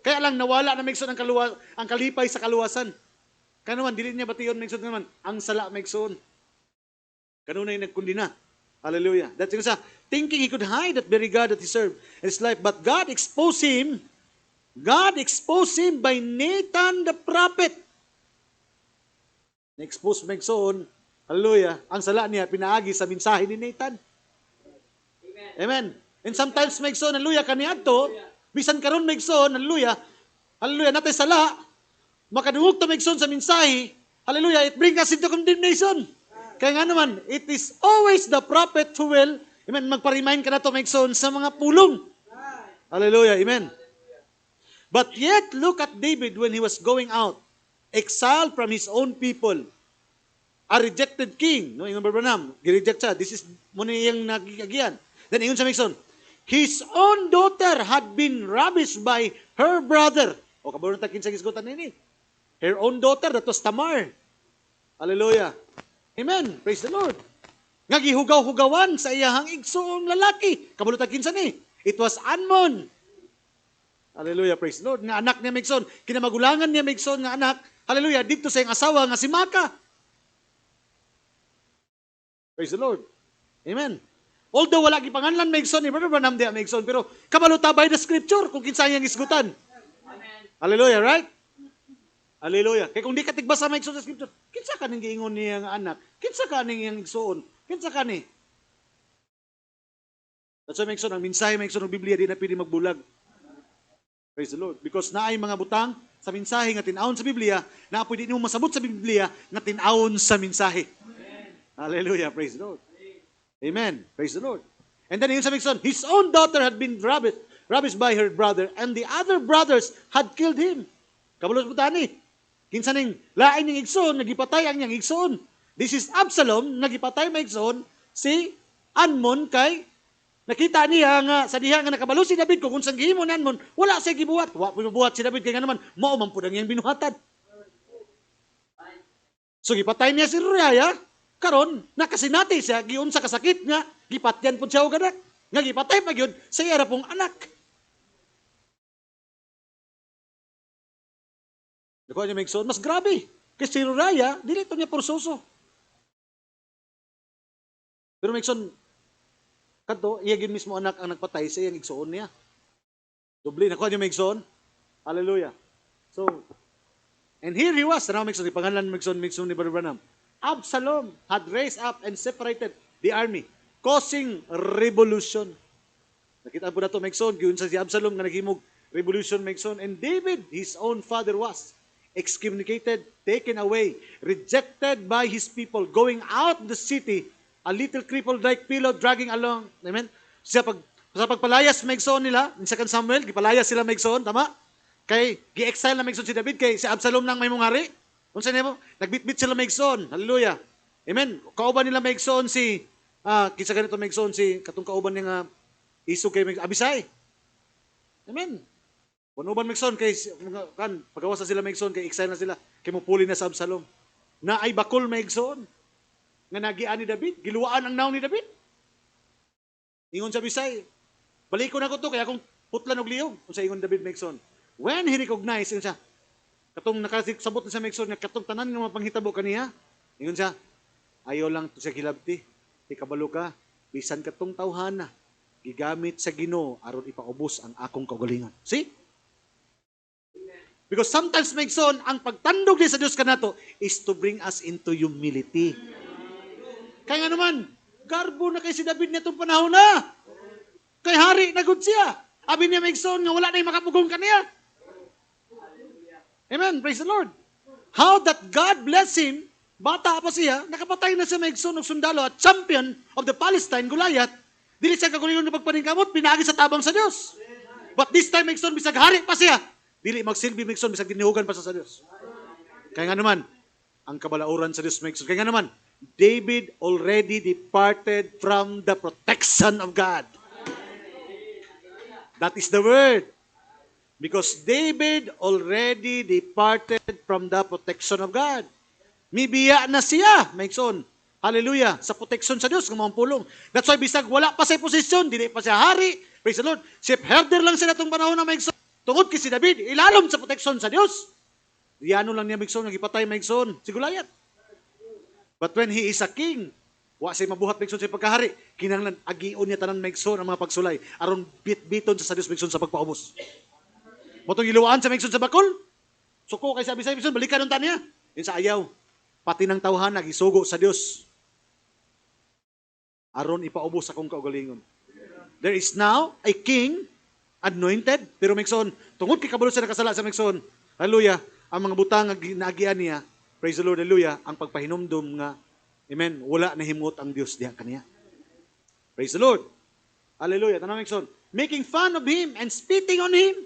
Kaya lang nawala na maigsoon ang kalipay sa kaluwasan. Kaya naman, dili niya batiyon maigsoon naman, ang sala maigsoon. Kanunay nagkundina. Hallelujah. That's yung sa thinking he could hide that very God that he served in his life. But God exposed him. God exposed him by Nathan the prophet. Na-expose maigsoon, hallelujah, ang sala niya pinaagi sa mensahe ni Nathan. Amen. And sometimes maigsoon, hallelujah, kaniadto, bisan karon maigsoon, hallelujah, hallelujah, natay sala, makadungog to maigsoon sa mensahe, hallelujah, it brings us into condemnation. Kaya nga naman, it is always the prophet who will, amen, magpa-remind ka na to maigsoon sa mga pulong. Hallelujah, amen. But yet, look at David when he was going out, exiled from his own people, a rejected king. No, ingon Branham, gi-reject siya. This is muna yung nagigiyan. Then ingon sa Mixon, his own daughter had been ravished by her brother. O kaburon ta kinsa gisgutan nini. Her own daughter, that was Tamar. Hallelujah. Amen. Praise the Lord. Nga gihugaw-hugawan sa iyahang igsoong lalaki. Kaburon ta kinsa ni. It was Amnon. Hallelujah, praise the Lord. Nga anak niya Mixon, kinamagulangan niya Mixon nga anak, hallelujah, dito sa iyang asawa nga si Maka. Praise the Lord. Amen. Although wala gipanganlan Mixon, ni Brother Branham diya Mixon, pero kabaluta by the scripture kung kinsa iyang isgutan. Amen. Hallelujah, right? Hallelujah. Kaya kung di ka tigbasa Mixon sa scripture, kinsa ka ning giingon niya nga anak? Kinsa ka ning iyang igsoon? Kinsa ka ni? That's why Mixon, ang mensahe Mixon ng Biblia di na pwede magbulag. Praise the Lord. Because naay mga butang sa mensahe nga tinawon sa Biblia, na pwede nimo masabot sa Biblia nga tinawon sa mensahe. Amen. Hallelujah. Praise the Lord. Amen. Praise the Lord. And then yun sa Mixon, his own daughter had been ravished by her brother, and the other brothers had killed him. Kabulos po tani. Kinsa ning lain ning igsoon, nagipatay ang iyang igsoon. This is Absalom, nagipatay may igsoon, si Amnon kay nakita niya nga sa diha nga nakabalo si David kung unsang gihimo ni Amnon, wala siya gibuhat. Wa buhat si David kay nga naman mao man pud ang iyang binuhatan. So gipatay niya si Uriah, karon nakasinati siya giunsa ka sakit nga gipatyan pud siya og anak. Nga gipatay pa gyud sa iya ra pong anak. Dako niya maigsoon, mas grabe. Kay si Uriah, dili to niya porsoso. Pero maigsoon, kadto iya gyud mismo anak ang nagpatay sa iyang igsoon niya. Doble na ko niya maigsoon. Hallelujah. So, and here he was, na maigsoon ipangalan maigsoon ni Brother Branham. Absalom had raised up and separated the army, causing revolution. Nakita po na ito maigsoon, giunsa si Absalom nga naghimog revolution maigsoon, and David, his own father, was excommunicated, taken away, rejected by his people, going out of the city, a little crippled like pillow dragging along. Amen? Sa pagpalayas maigsoon nila, in 2 Samuel, gipalayas sila maigsoon, tama? Kay gi-exile na maigsoon si David, kay si Absalom nang may mungari. Unsa nimo? Nagbitbit sila maigsoon. Hallelujah. Amen. Kauban nila maigsoon si kinsa ganito maigsoon si katong kauban nga isog kay Abisai. Amen. Kunuban maigsoon kay kan pagawas na sila maigsoon kay exile na sila kay mupuli na sa Absalom. Na ay bakol maigsoon nga nagian ni David, giluwaan ang naong ni David. Ingon sa Abisai, baliko na ko to kaya akong putlan og liyog. Unsa ingon David maigsoon? When he recognized siya, katong nakasabot na sa maigsoon nga katong tanan nga mapanghitabo kaniya, ingon siya, ayaw lang to siya kilabti. Di kabalo ka, bisan katong tawhana gigamit sa Ginoo aron ipaubos ang akong kaugalingon. See? Because sometimes maigsoon ang pagtandog ni sa Dios kanato is to bring us into humility. Kaya nga naman, garbo na kay si David nitong panahon na. Kay hari na gud siya. Abi niya maigsoon nga wala na yung makapugong kaniya. Amen. Praise the Lord. How that God bless him, bata pa siya, nakapatay na siya maigsoon ng sundalo at champion of the Palestine, Goliath. Dili siya kagulingon ng pagpaningkamot, pinagi sa tabang sa Dios. But this time maigsoon, bisag hari pa siya. Dili magsilbi maigsoon, bisag dinihugan pa sa Dios. Kaya nga naman, ang kabalauran sa Dios maigsoon. Kaya nga naman, David already departed from the protection of God. That is the word. Because David already departed from the protection of God. Mibiya na siya, maigsoon. Hallelujah. Sa protection sa Diyos, ng pulong. That's why bisag wala pa sa posisyon, dili pa siya hari. Praise the Lord. Shepherd lang sila itong panahon na maigsoon. Tungod kay si David, ilalom sa protection sa Diyos. Diano lang niya maigsoon, nagipatay maigsoon, si Goliath. But when he is a king, wa siya mabuhat maigsoon sa pagkahari, kinahanglan agion niya tanan maigsoon ang mga pagsulay aron bit-biton sa Dios maigsoon sa pagpaubos. Motong iluwaan sa maigsoon sa bakol. Suko kay sabi sa maigsoon, balikan unta niya. Yun sa ayaw. Pati ng tawhan nagisugo sa Dios aron ipaubos akong kaugalingon. There is now a king anointed, pero maigsoon, tungod kay kabalo sa nakasala sa maigsoon, hallelujah, ang mga butang nga naagian niya, praise the Lord, hallelujah, ang pagpahinumdum nga, amen, wala na himot ang Dios diha kaniya. Praise the Lord. Hallelujah. Tanang maigsoon, making fun of him and spitting on him.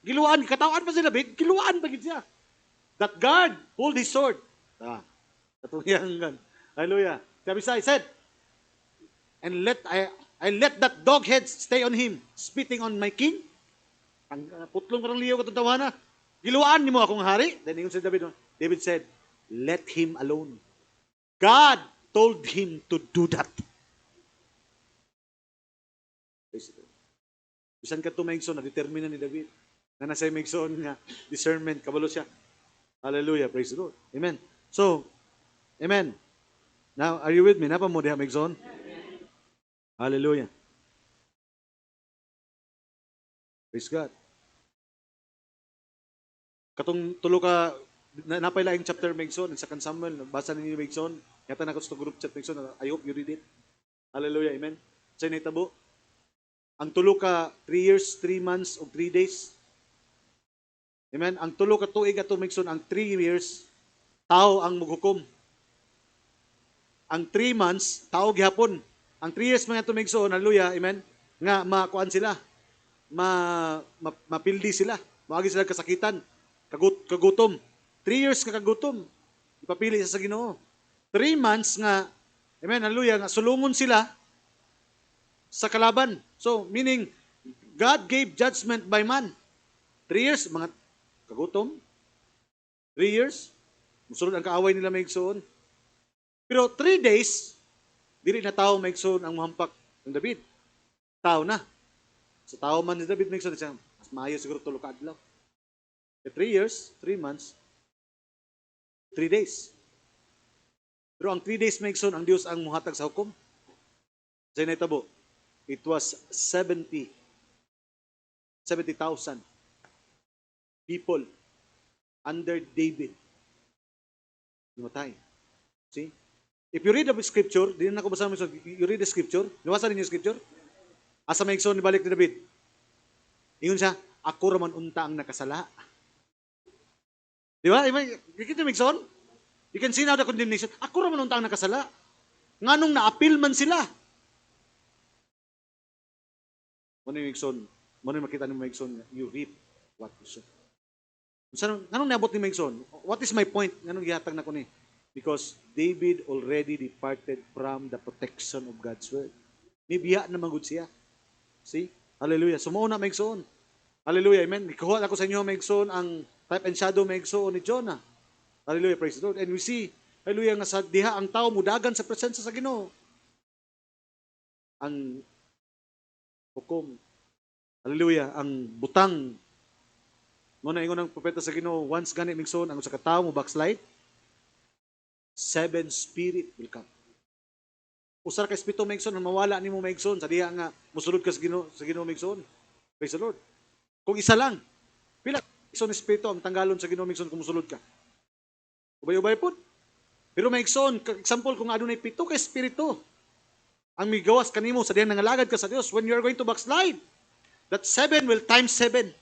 Giluan, katawan pa sila, giluan pa gid siya. That guard hold his sword. Katuyang. Hallelujah. Sabi sa, said, and I let that dog head stay on him, spitting on my king. Ang putlong parang liyaw katong tawana. Giluan ni mo akong hari. Then yung si David, David said, let him alone. God told him to do that. Bisan ka tumaigsoon, na-determine ni David. Na nasa maigsoon nga, discernment, kabalo siya. Hallelujah, praise the Lord. Amen. So, amen. Now, are you with me? Napa mo diha maigsoon? Hallelujah. Praise God. Katong tulo ka napay laing chapter maigsoon sa 2 Samuel, basa ninyo maigsoon. Yata na ko sa group chat maigsoon. I hope you read it. Hallelujah. Amen. Sa nitabo. Ang tulo ka 3 years, 3 months o 3 days. Amen. Ang tulo ka tuig ato maigsoon, ang 3 years tao ang maghukom. Ang 3 months tao gihapon. Ang 3 years mga tumigsoon, hallelujah, amen, nga makuan sila, mapildi sila, maagi sila kasakitan, kagutom. 3 years ka kagutom, ipapili sa Ginoo. 3 months nga, amen, hallelujah, nga sulungon sila sa kalaban. So, meaning, God gave judgment by man. 3 years, mga kagutom. 3 years, musulod ang kaaway nila maigsoon. Pero 3 days, dili na tao maigsoon ang muhampak ng David. Tao na. Sa tao man ni David maigsoon siya, mas maayo siguro tulo ka adlaw. 3 years, 3 months, 3 days. Pero ang 3 days maigsoon, ang Dios ang muhatag sa hukom. Sa initabo, it was 70,000 people under David. Namatay. See? If you read the scripture, di na ako basa mo, you read the scripture, nabasa ninyo yung scripture, asa maigsoon ni balik ni David. Ingon siya, ako raman unta ang nakasala. Di ba? Kikita maigsoon? You can see now the condemnation. Ako raman unta ang nakasala. Nganong na-appeal man sila. Mano yung maigsoon? Mano yung makita ni maigsoon? You reap what you sow. Nganong naabot ni maigsoon? What is my point? Nganong gihatag na ko ni? Because David already departed from the protection of God's word. May biya na magud siya. See? Hallelujah. Sumuo na maigsoon. Hallelujah. Amen. Ikuha ako sa inyo maigsoon ang type and shadow maigsoon ni Jonah. Hallelujah. Praise the Lord. And we see, hallelujah, nga sa diha ang tao mudagan sa presensya sa Ginoo. Ang hukom. Hallelujah. Ang butang. Muna ingon ang propeta sa Ginoo, once gani maigsoon ang usa ka tawo mo backslide, 7 spirit will come. Usa ka espiritu maigsoon na mawala nimo maigsoon sa diha nga mosulod ka sa Ginoo maigsoon. Praise the Lord. Kung isa lang, pila maigsoon espiritu ang tanggalon sa Ginoo maigsoon kung mosulod ka. Ubay-ubay po. Pero maigsoon, example kung adunay 7 ka espiritu ang migawas kanimo sa diha nangalagad ka sa Dios, when you are going to backslide, that 7 will times 7.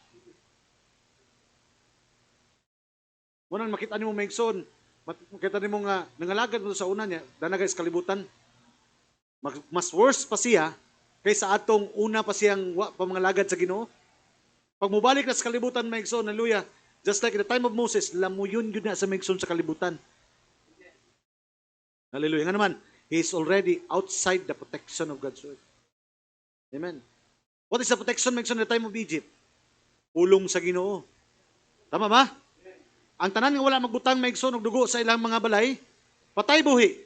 Munang makita nimo maigsoon, makita nimo nga nangalagad mo sa una niya, danagay sa kalibutan. Mas worse pa siya kaysa atong una pa siyang pamangalagad sa Ginoo. Pag mubalik na sa kalibutan maigsoon, hallelujah, just like in the time of Moses, lamuyon yun na sa maigsoon sa kalibutan. Hallelujah. Nga naman, he is already outside the protection of God's word. Amen. What is the protection maigsoon in the time of Egypt? Pulong sa Ginoo. Tama ba? Ang tanan nga wala magbutang maigsoon og dugo sa ilang mga balay, patay buhi.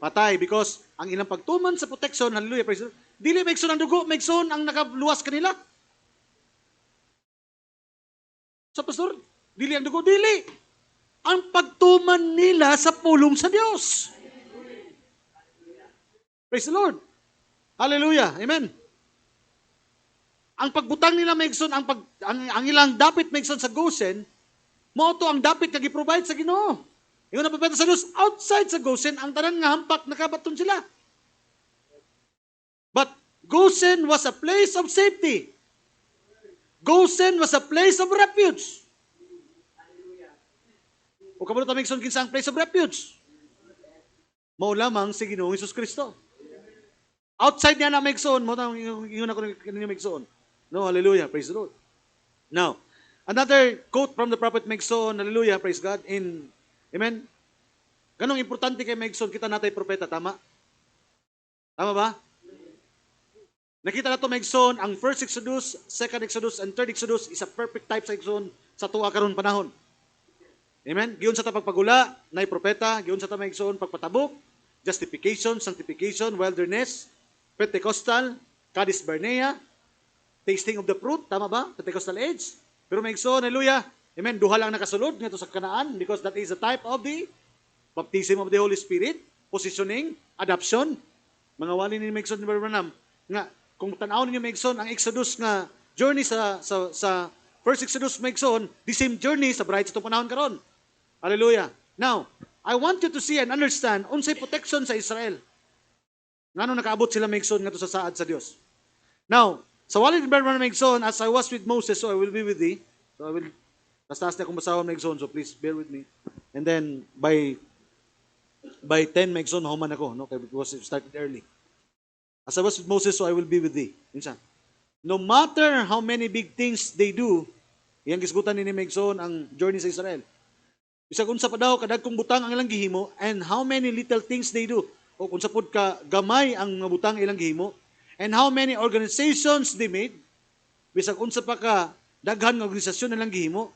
Patay because ang ilang pagtuman sa protection, hallelujah, praise the Lord, dili maigsoon ang dugo, maigsoon ang nakaluwas kanila. Sa pastor, dili ang dugo, dili. Ang pagtuman nila sa pulong sa Dios. Praise the Lord. Hallelujah. Amen. Ang pagbutang nila maigsoon, ang ilang dapit maigsoon sa Gosen, mao to ang dapit nga gi-provide sa Ginoo. Ingon na pagpeta sa Dios, outside sa Gosen, ang tanan nga hampak nakabaton sila. But Gosen was a place of safety. Gosen was a place of refuge. O kabalo ta maigsoon kinsa ang place of refuge? Mao lamang si Ginoong Hesus Kristo. Outside niya na maigsoon, mo ta ingon ako kanino maigsoon. No, hallelujah, praise the Lord. Now, another quote from the prophet maigsoon, hallelujah, praise God, in amen. Ganong importante kay maigsoon kita natay propeta, tama? Tama ba? Nakita nato maigsoon ang first Exodus, second Exodus, and third Exodus is a perfect type sa maigsoon sa tuwa karon panahon. Amen. Giyon sa ta pagpagula, nay propeta, giyon sa ta maigsoon pagpatabok, justification, sanctification, wilderness, Pentecostal, Kadesh Barnea, tasting of the fruit, tama ba? Pentecostal age. Pero maigsoon, hallelujah. Amen. Duha lang nakasulod ngadto sa Kanaan because that is a type of the baptism of the Holy Spirit, positioning, adoption. Mga wali ni maigsoon ni Brother Branham nga kung tan-aw ninyo maigsoon ang Exodus nga journey sa first Exodus maigsoon, the same journey sa bride sa itong panahon karon. Hallelujah. Now, I want you to see and understand unsay protection sa Israel. Ngano nakaabot sila maigsoon ngadto sa saad sa Dios. Now, sa wali ni Brother Branham maigsoon, as I was with Moses, so I will be with thee. So I will taas na akong basahon maigsoon, so please bear with me. And then by 10 maigsoon mahuman ako, no? Because it started early. As I was with Moses, so I will be with thee. Minsan. No matter how many big things they do, iyang gisgutan ni maigsoon ang journey sa Israel. Bisag unsa pa daw kadagkong butang ang ilang gihimo, and how many little things they do. O kung sa pud ka gamay ang mga butang ilang gihimo, and how many organizations they made. Bisag unsa pa ka daghan nga organisasyon ilang gihimo.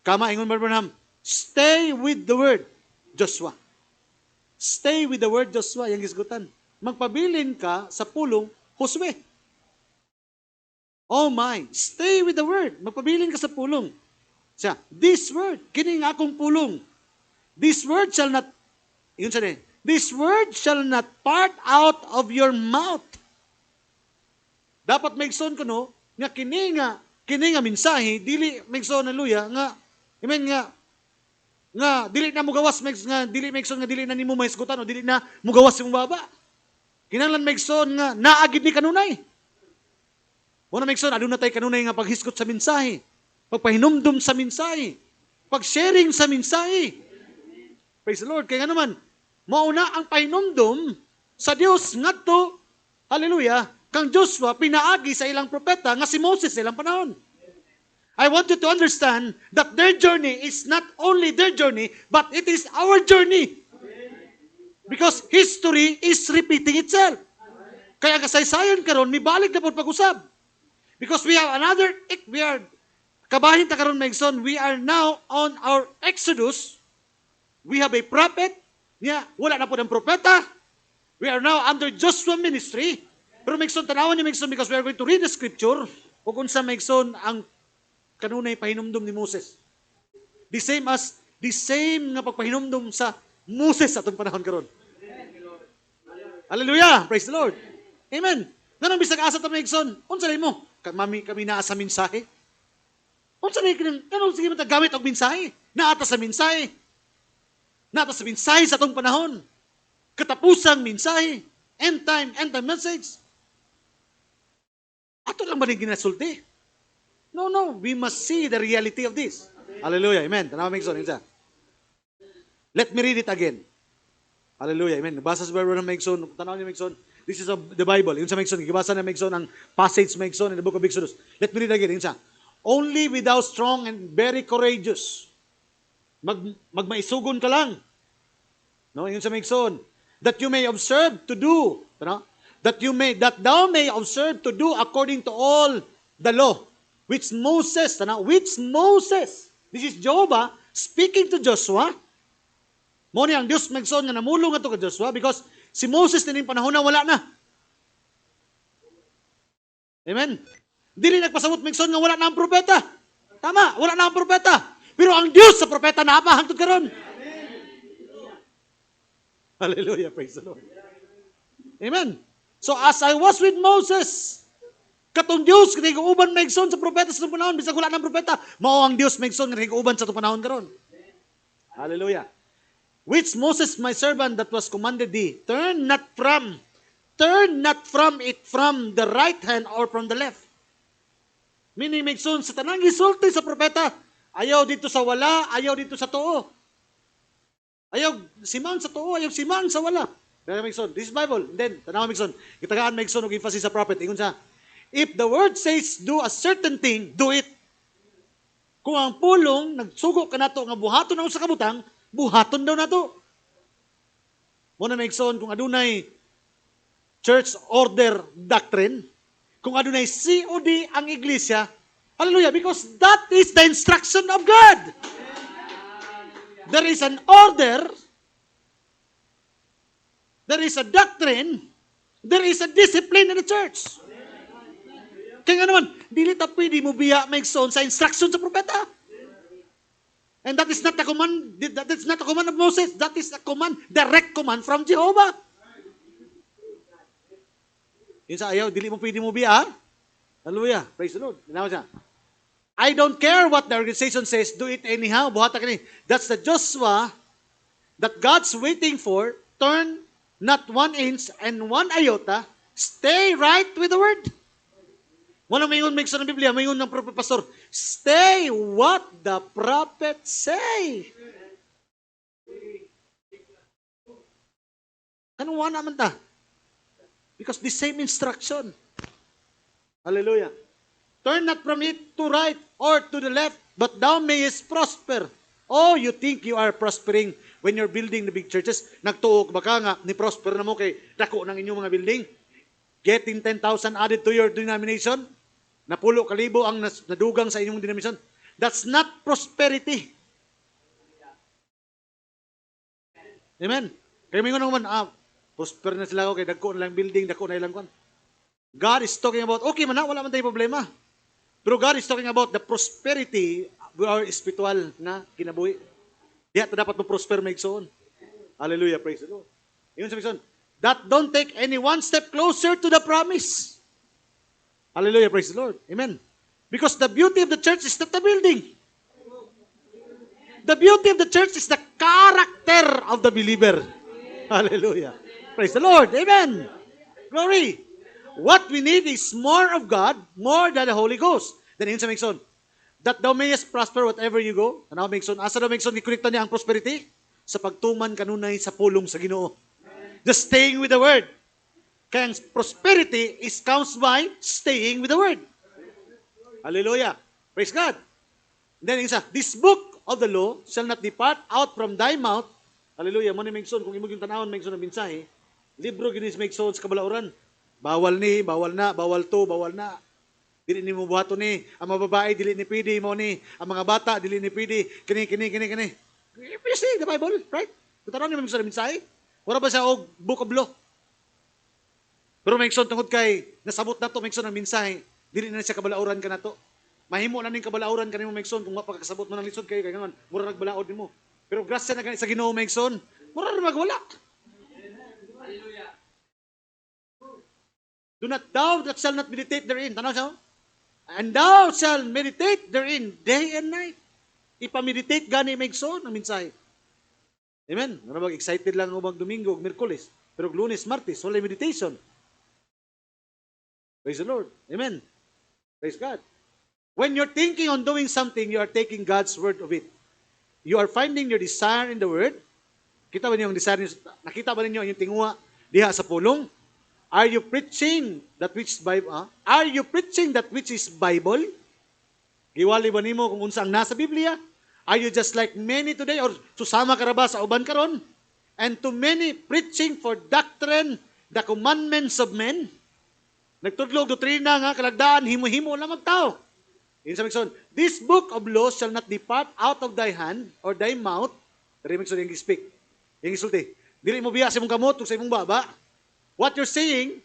Kama ingon Brother Branham, stay with the word, Joshua. Stay with the word, Joshua, yang gisgutan. Magpabilin ka sa pulong Josue. Oh my, stay with the word. Magpabilin ka sa pulong. Siya, this word, kining akong pulong. This word shall not, yun siya this word shall not part out of your mouth. Dapat maigsoon ko no, nga kini nga mensahe, dili maigsoon haleluya, nga, amen nga dili na mugawas nga dili maigsoon nga dili na nimo mahisgutan o dili na mugawas yung baba. Kinahanglan maigsoon nga naagid ni kanunay. Mo na maigsoon aduna tay kanunay nga paghisgot sa mensahe, pagpahinumdum sa mensahe, pag-sharing sa mensahe. Praise the Lord. Kaya nga naman, mauna ang pahinumdum sa Dios ngadto, hallelujah, kang Joshua pinaagi sa ilang propeta nga si Moses sa ilang panahon. I want you to understand that their journey is not only their journey, but it is our journey. Because history is repeating itself. Kaya kasaysayan karon mibalik na pud pag-usab. Because we are kabahin ta karon maigsoon, we are now on our Exodus. We have a prophet, wala na pud ang propeta. We are now under Joshua ministry. Pero maigsoon tanawan ni maigsoon because we are going to read the scripture ug unsa maigsoon ang kanunay pahinumdum ni Moses. The same nga pagpahinumdum sa Moses atong panahon karon. Hallelujah! Praise the Lord. Amen. Nanong bisag asa ta maigsoon, unsa mo? Kami naa sa mensahe. Unsa ni kanang sige man ta gamit og mensahe? Naata sa mensahe. Naata sa mensahe sa atong panahon. Katapusang mensahe. End time message. Ato lang ba ni ginasulti? No, we must see the reality of this. Hallelujah, amen. Tanaw maigsoon, isa. Let me read it again. Hallelujah, amen. Basa sa Bible ng maigsoon, tanaw niyo maigsoon. This is the Bible. Yun sa maigsoon, gibasa na maigsoon ang passage maigsoon in the book of Exodus. Let me read again, isa. Only with thou strong and very courageous. Magmaisugon ka lang. No, yun sa maigsoon. That you may observe to do, that thou may observe to do according to all the law which Moses, this is Jehovah speaking to Joshua. Mo ni ang Dios maigsoon nga namulong ato ka Joshua because si Moses dining panahon na wala na. Amen. Dili nagpasabot maigsoon nga wala na ang propeta. Tama, wala na ang propeta. Pero ang Dios sa propeta na apa hangtod karon. Hallelujah, praise the Lord. Amen. So as I was with Moses, katong Dios nga higuban maigsoon sa propeta sa panahon bisag wala na ang propeta, mao ang Dios maigsoon nga higuban sa panahon karon. Hallelujah. Which Moses my servant that was commanded thee, turn not from it from the right hand or from the left. Meaning maigsoon sa tanang gisulti sa propeta, ayaw dito sa wala, ayaw dito sa tuo. Ayaw siman sa tuo, ayaw siman sa wala. Kaya maigsoon, this is Bible. And then, tanaw maigsoon, gitagaan maigsoon og emphasis sa prophet. Ingon siya, if the word says do a certain thing, do it. Kung ang pulong nagsugo kanato nga buhaton na sa kabutang, buhaton daw nato. Muna maigsoon kung adunay church order doctrine, kung adunay COD ang iglesia, hallelujah, because that is the instruction of God. There is an order, there is a doctrine, there is a discipline in the church. Kaya nga naman, dili ta pwede mo biya maigsoon sa instruction sa propeta. And that is not the command, that is not the command of Moses. That is a command, direct command from Jehovah. Yun sa ayaw, dili mo pwede mo biya. Hallelujah. Praise the Lord. Ginawa siya. I don't care what the organization says, do it anyhow. Buhata ka ni. That's the Joshua that God's waiting for. Turn not 1 inch and 1 iota. Stay right with the word. Walang mayon may sa Biblia, mayon ng pastor. Stay what the prophet say. Ano naman ta? Because the same instruction. Hallelujah. Turn not from it to right or to the left, but thou mayest prosper. Oh, you think you are prospering when you're building the big churches? Nagtuok baka nga, ni-prosper na mo kay dako ng inyong mga building? Getting 10,000 added to your denomination? Napulo kalibo ang nadugang sa inyong denomination? That's not prosperity. Amen? Kaya may naman, prosper na sila ako kay dako na lang building, dako na ilang kwan. God is talking about, okay man na, wala man tayong problema. Pero God is talking about the prosperity of our spiritual na kinabuhi. Diya ito dapat mo-prosper maigsoon. Hallelujah, praise the Lord. Yun sa maigsoon. That don't take any one step closer to the promise. Hallelujah, praise the Lord. Amen. Because the beauty of the church is not the building. The beauty of the church is the character of the believer. Hallelujah. Praise the Lord. Amen. Glory. What we need is more of God, more than the Holy Ghost. Then yun sa maigsoon. That thou mayest prosper whatever you go. Tanaw maigsoon. Asa daw maigsoon, ikonekta niya ang prosperity? Sa pagtuman kanunay sa pulong sa Ginoo. Just staying with the word. Kaya prosperity comes by staying with the word. Hallelujah. Praise God. Then isa, this book of the law shall not depart out from thy mouth. Hallelujah. Mo ni maigsoon, kung imo gyud tan-awon maigsoon ang mensahe, libro gyud is maigsoon sa kabalauran. Bawal ni, bawal na, bawal to, bawal na. Dili ni mo buhaton ni, ang mga babae dili ni pwede mo ni, ang mga bata dili ni pwede, kini. You see the Bible, right? Tutaron ni maigsoon ang mensahe. Wala ba siya og book of law? Pero maigsoon tungod kay nasabot na to maigsoon ang mensahe, dili na siya kabalauran ka na to. Mahimo na ning kabalauran kanimo maigsoon kung mapagkasabot mo ng lisod kay gangan, mura nagbalaod nimo. Pero grasya na sa Ginoo maigsoon, mura na magwala. Do not thou that shall not meditate therein. Tanaw siya? And thou shall meditate therein day and night. Ipameditate gani maigsoon ang mensahe. Amen. Ano ba, excited lang ubang Domingo ug Miyerkules. Pero Lunes, Martes, wala meditation. Praise the Lord. Amen. Praise God. When you're thinking on doing something, you are taking God's word of it. You are finding your desire in the word. Kita ba niyo yung desire niyo? Nakita ba ninyo yung tinguha diha sa pulong? Are you preaching that which is Bible? Are you preaching that which is Bible? Giwali ba nimo kung unsa ang nasa Biblia? Are you just like many today or susama ka ra ba sa uban karon? And to many preaching for doctrine, the commandments of men. Nagtudlog doktrina nga kalagdaan himo-himo lang magtao. In some example, this book of law shall not depart out of thy hand or thy mouth. Dari magsun yung speak. Yung isulti. Dili mo biya sa imong kamot ug sa imong baba. What you're saying,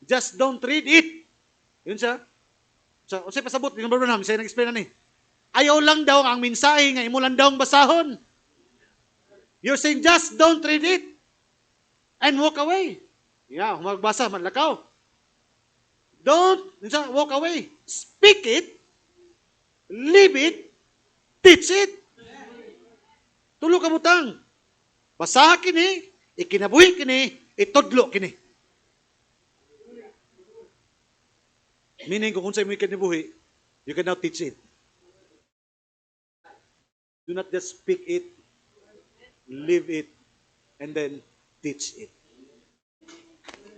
just don't read it. Yun siya. So, unsay pasabot ni number 1, say nag-explain na ni. Ayaw lang daw ang mensahe nga imo lang daw basahon. You're saying just don't read it and walk away. Yeah, magbasa man lakaw. Don't walk away. Speak it, live it, teach it. Tulo ka butang. Basa kini, ikinabuhi kini, itudlo kini. Meaning kung unsay mo ikinabuhi, you can now teach it. Do not just speak it, live it, and then teach it.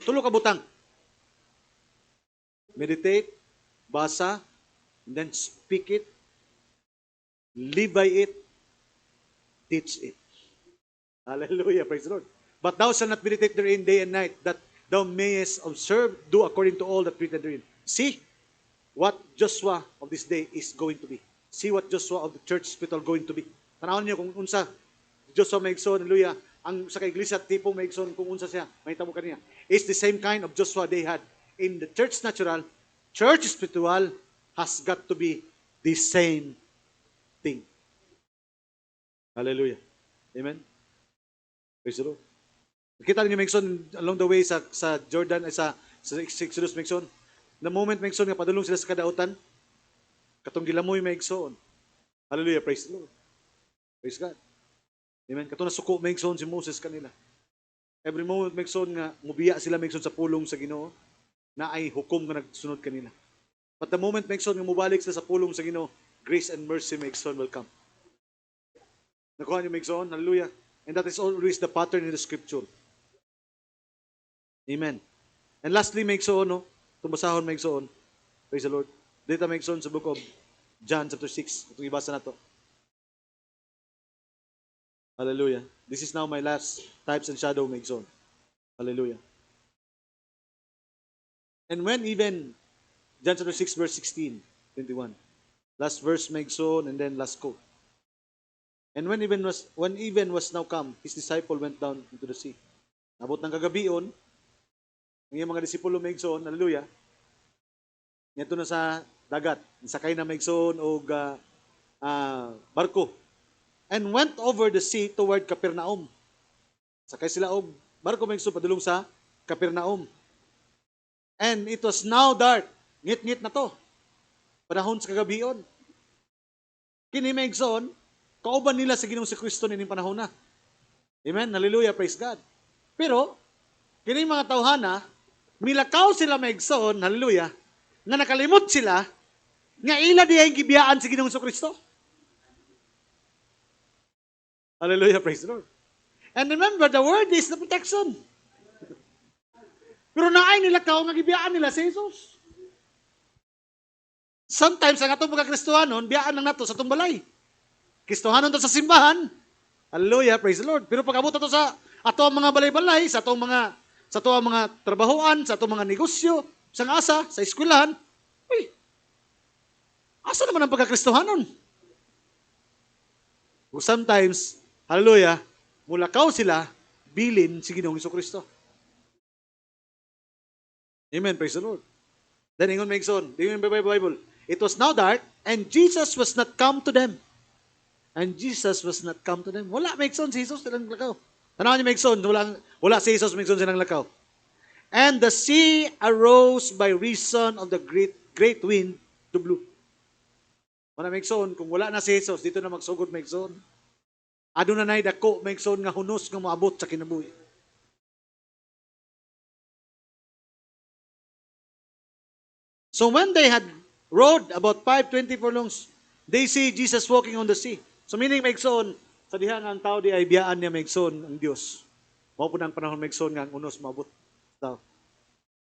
Tulo ka butang. Meditate, basa, and then speak it, live by it, teach it. Hallelujah, praise the Lord. But thou shalt not meditate therein day and night, that thou mayest observe, do according to all that written therein. See what Joshua of this day is going to be. See what Joshua of the church hospital going to be. Tanawon niyo kung unsa Joshua maigsoon, hallelujah, ang sa iglesia tipong maigsoon kung unsa siya, mahitabo kaniya. It's the same kind of Joshua they had in the church natural, church spiritual has got to be the same thing. Hallelujah. Amen. Praise the Lord. Nakita niyo maigsoon along the way sa Jordan sa Exodus maigsoon. The moment maigsoon nga padulong sila sa kadautan, katong gilamoy maigsoon. Hallelujah, praise the Lord. Praise God. Amen. Katong nasuko maigsoon si Moses kanila. Every moment maigsoon nga mubiya sila maigsoon sa pulong sa Ginoo na ay hukom nga nagsunod kanila. But the moment maigsoon nga mubalik sila sa pulong sa Ginoo, grace and mercy maigsoon will come. Nakuha niyo maigsoon? Hallelujah. And that is always the pattern in the scripture. Amen. And lastly maigsoon, no? Tumbasahon maigsoon. Praise the Lord. Dito maigsoon sa book of John chapter 6. Itong ibasa na to. Hallelujah. This is now my last types and shadow maigsoon. Hallelujah. And when even, John chapter 6 verse 16, 21. Last verse maigsoon and then last quote. And when even was now come, his disciple went down into the sea. Nabot ng kagabion, ang iyang mga disipulo maigsoon, hallelujah, nito na sa dagat, sakay na maigsoon og barko. And went over the sea toward Capernaum. Sakay sila og barko maigsoon padulong sa Capernaum. And it was now dark. Ngit-ngit na to. Panahon sa kagabion. Kini maigsoon, kauban nila sa Ginoong si Kristo nining panahon na. Amen. Hallelujah, praise God. Pero kini mga tawhana, milakaw sila maigsoon, hallelujah, nga nakalimot sila nga ila diay gibiyaan sa Ginoong si Kristo. Hallelujah, praise the Lord. And remember, the word is the protection. Pero naay nila kao nga gibiyaan nila si Jesus. Sometimes ang atong mga Kristohanon, biyaan lang nato sa atong balay. Kristohanon to sa simbahan. Hallelujah, praise the Lord. Pero pag abot to sa ato ang mga balay-balay, sa ato ang mga trabahoan, sa ato mga negosyo, sa asa, sa eskwelahan, uy, asa naman ang pagkakristohanon? Sometimes, hallelujah, mulakaw sila, bilin si Ginoong Jesucristo. Amen, praise the Lord. Then, ingon maigsoon, di yung Bible, it was now dark, and Jesus was not come to them. And Jesus was not come to them. Wala maigsoon si Jesus silang lakaw. Tanaw niyo maigsoon, wala si Jesus maigsoon silang lakaw. And the sea arose by reason of the great wind to blow. Wala maigsoon, kung wala na si Jesus, dito na magsugod maigsoon. Ado na nay dako maigsoon nga hunos nga moabot sa kinabuhi. So when they had rowed about 5:20 furlongs, they see Jesus walking on the sea. So meaning maigsoon, sa diha nga ang tao di ay biyaan niya maigsoon ang Dios. Mao po ang panahon maigsoon nga ang unos maabot sa tao.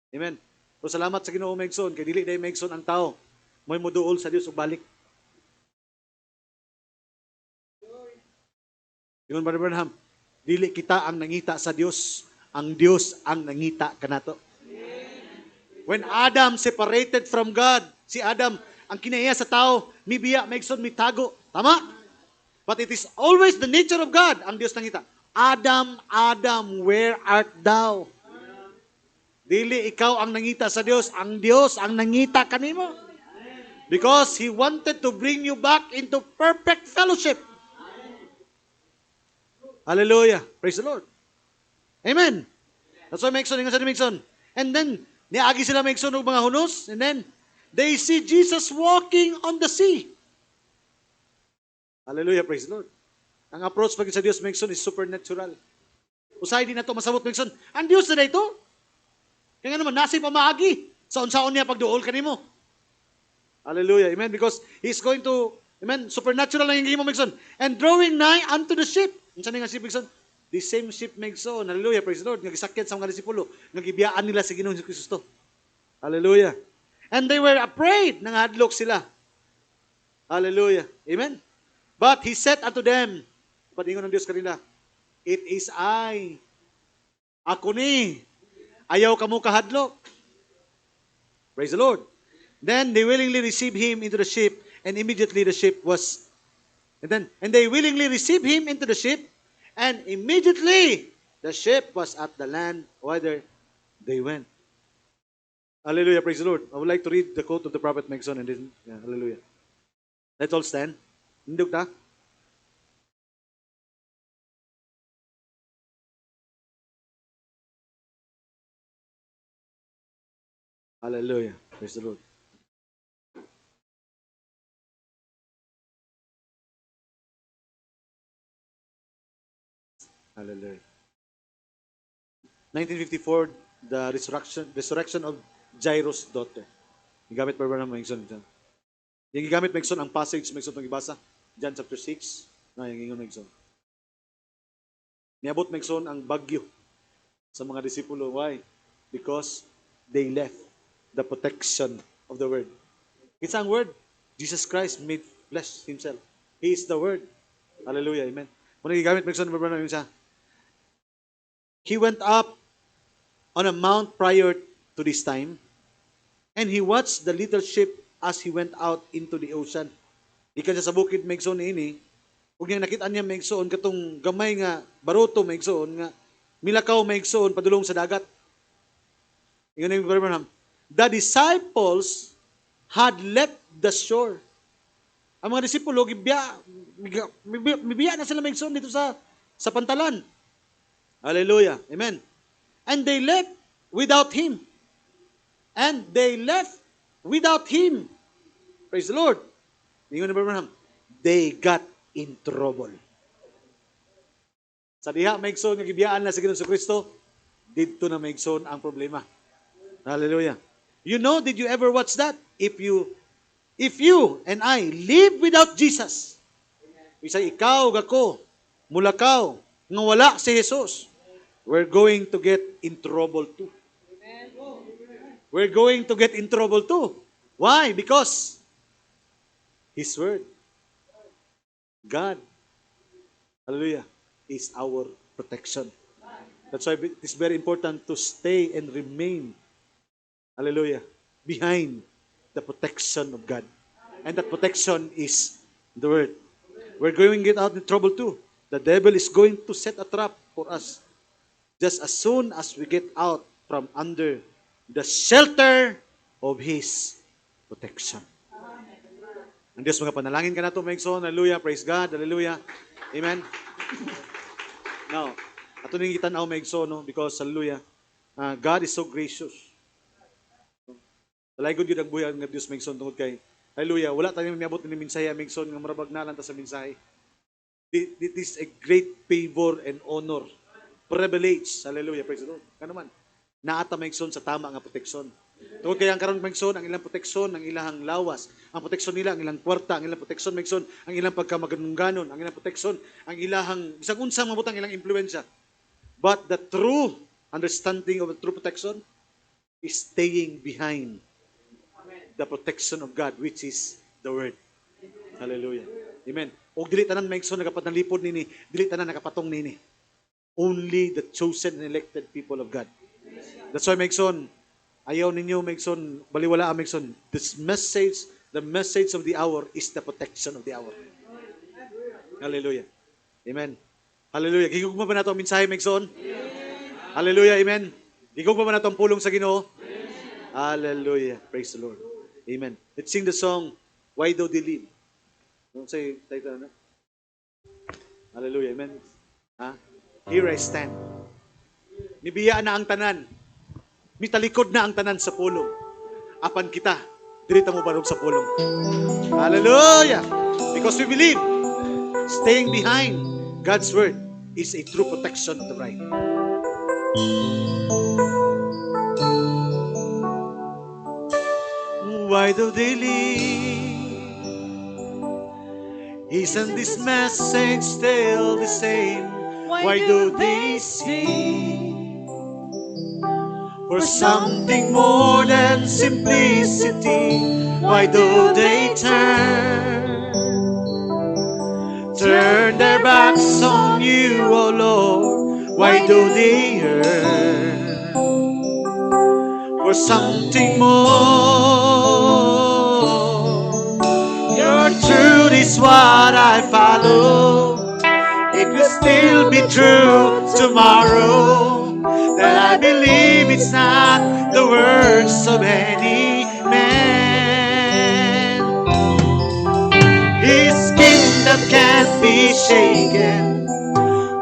Amen. So salamat sa Ginoo maigsoon kay dili day maigsoon ang tao. Mo'y moduol sa Dios ug balik. Ingon Brother Branham, dili kita ang nangita sa Dios, ang Dios ang nangita kanato. When Adam separated from God, si Adam, ang kinaiya sa tao, mibiya, maigsoon, mitago. Tama? But it is always the nature of God, ang Diyos nangita. Adam, Adam, where art thou? Dili ikaw ang nangita sa Diyos ang nangita kanimo. Because He wanted to bring you back into perfect fellowship. Hallelujah. Praise the Lord. Amen. That's why maigsoon, ingon sa maigsoon. And then, niagi sila maigsoon og mga hunos, and then, they see Jesus walking on the sea. Hallelujah, praise the Lord. Ang approach pag sa Dios maigsoon is supernatural. Usay din nato masabot maigsoon. Ang Dios na ito. Kaya nga naman, nasi pamaagi. Sa unsaon niya pagduol kanimo. Hallelujah, amen. Because He's going to, amen, supernatural lang yung gihimo maigsoon. And drawing nigh unto the ship. Unsa nga ship maigsoon? The same ship maigsoon. Hallelujah, praise the Lord. Nga gisakyan sa mga disipulo. Nga gibiyaan nila sa Ginoong Kristo. Hallelujah. And they were afraid, nanghadlok sila. Hallelujah. Amen. But He said unto them, patingon ng Diyos kanila, it is I. Ako ni. Ayaw ka mo kahadlok. Praise the Lord. Then they willingly received Him into the ship, and immediately the ship was, and they willingly received Him into the ship, and immediately the ship was at the land whither they went. Hallelujah, praise the Lord. I would like to read the quote of the prophet Megson, and then, hallelujah. Let's all stand. Hindog ta. Hallelujah, praise the Lord. Hallelujah. 1954, the resurrection of Jairus' daughter. Gigamit pa ba ng Megson dyan? Yung gigamit Megson ang passage Megson itong ibasa. John chapter 6. Na yung ingon Megson. Niabot Megson ang bagyo sa mga disipulo. Why? Because they left the protection of the Word. It's ang Word. Jesus Christ made flesh Himself. He is the Word. Hallelujah. Amen. Muna gigamit Megson ba na yung isa? He went up on a mount prior to this time, and He watched the little ship as He went out into the ocean. Ikan siya sa bukid Megson ini, ug niyang nakita niya Megson katong gamay nga baruto Megson nga milakaw Megson padulong sa dagat. Ingon ni Abraham, the disciples had left the shore. Ang mga disipulo mibiya na sila Megson dito sa pantalan. Hallelujah. Amen. And they left without Him. And they left without Him. Praise the Lord. Ingon ni Abraham, they got in trouble. Sa diha maigsoon nga gibiyaan na sa Ginoong Kristo, didto na maigsoon ang problema. Hallelujah. You know, did you ever watch that? If you and I live without Jesus, isa ikaw gako, mulakaw, nga wala si Jesus, we're going to get in trouble too. We're going to get in trouble too. Why? Because His Word, God, hallelujah, is our protection. That's why it's very important to stay and remain, hallelujah, behind the protection of God. And that protection is the Word. We're going to get out in trouble too. The devil is going to set a trap for us. Just as soon as we get out from under the shelter of His protection. Ang Diyos, mga panalangin ka na ito, Megson. Hallelujah. Praise God. Hallelujah. Amen. Now, ato nang kita na Megson, no? Because, hallelujah, God is so gracious. Talaygod yun ang buhay nga Diyos Migson tungod kay hallelujah, wala tayo miabot ni mensahe Migson nga marabag na lang ta sa mensahe. It is a great favor and honor. Privilege. Hallelujah, praise the Lord. Kano man, naata Migson sa tama nga proteksyon. Tungod kaya ang karon Migson, ang ilang proteksyon, ang ilang lawas, ang proteksyon nila, ang ilang kwarta, ang ilang proteksyon Migson, ang ilang pagkamaganon, ang ilang proteksyon, ang ilang bisag unsang mabutang ilang impluwensya. But the true understanding of the true protection is staying behind the protection of God, which is the Word. Hallelujah. Amen. O dili tanan Migson nagapatnalipod nini, dili tanan nakapatong nini. Only the chosen and elected people of God. That's why Migson, ayaw ninyo Migson, baliwala Migson, this message, the message of the hour is the protection of the hour. Hallelujah. Amen. Hallelujah. Gigugma ba nato ang mensahe Migson? Hallelujah. Amen. Gigugma ba nato ang pulong sa Ginoo? Hallelujah. Praise the Lord. Amen. Let's sing the song, Why Do They Live? Don't say title na. Hallelujah. Amen. Here I stand. Nibiya na ang tanan. Mitalikod na ang tanan sa pulong. Apan kita, dirita mo barog sa pulong. Hallelujah. Because we believe, staying behind God's word is a true protection of the bride. Why do they leave? Isn't this message still the same? Why do they seek for something more than simplicity? Why do they turn their backs on you, oh Lord? Why do they yearn for something more? Your truth is what I follow. It will still be true tomorrow, that I believe it's not the works of any man. His kingdom can't be shaken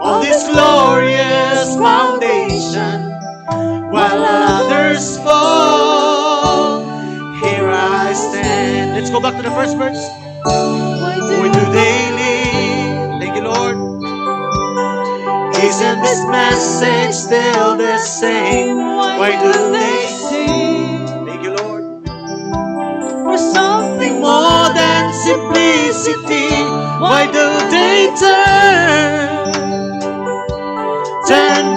on this glorious foundation, while others fall. Here I stand. Let's go back to the first verse. Why do they live? Thank you, Lord. Isn't this message still the same? Why do they sing? Thank you, Lord. For something more than simplicity. Why do they turn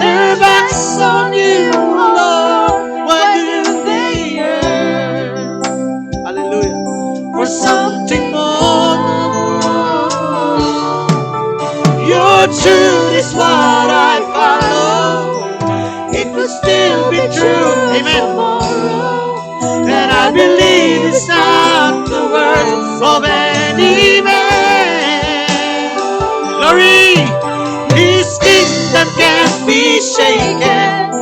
their backs on you, Lord? Why do they yearn? Hallelujah. For something more. Your truth is what I follow. It will still be true. Amen. Tomorrow, and I believe it's not the words of any man. Glory, His kingdom can't be shaken.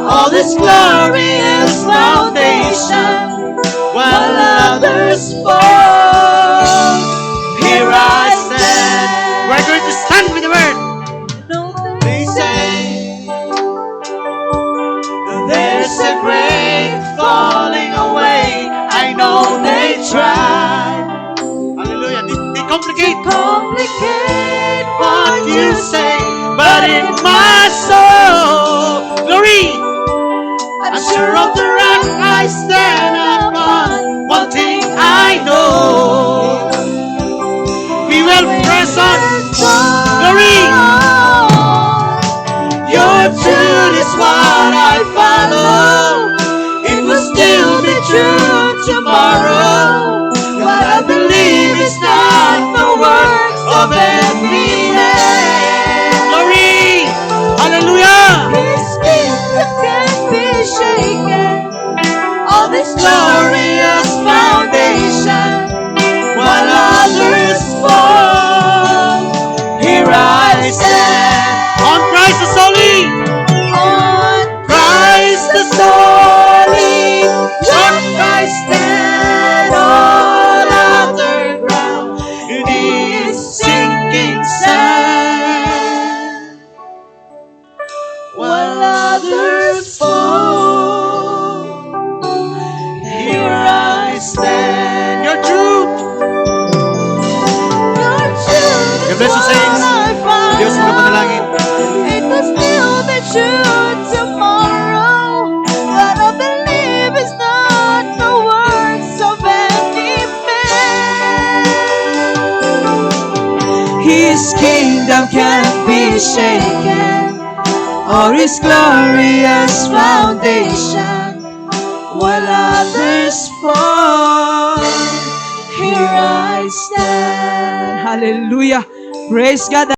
All this glorious foundation, while others fall. Here I stand. We're going to stand with the word. They say there's a great falling away. I know they try. Hallelujah. They complicate what you say, but in my soul, glory, I'm sure of the rock I stand upon. One thing I know, we will press on. Glory, your truth is what I follow. It will still be true tomorrow. What I believe is not the works of every man. Glory, hallelujah. His kingdom can't be shaken. All this glorious foundation, while others fall. Here I stand. On Christ the solid. On Christ the solid. On Christ stand all other ground. It is sinking sand, while others fall. to tomorrow. What I believe is not the words of any man. His kingdom can't be shaken, or His glorious foundation. While others fall, here I stand. Hallelujah. Praise God.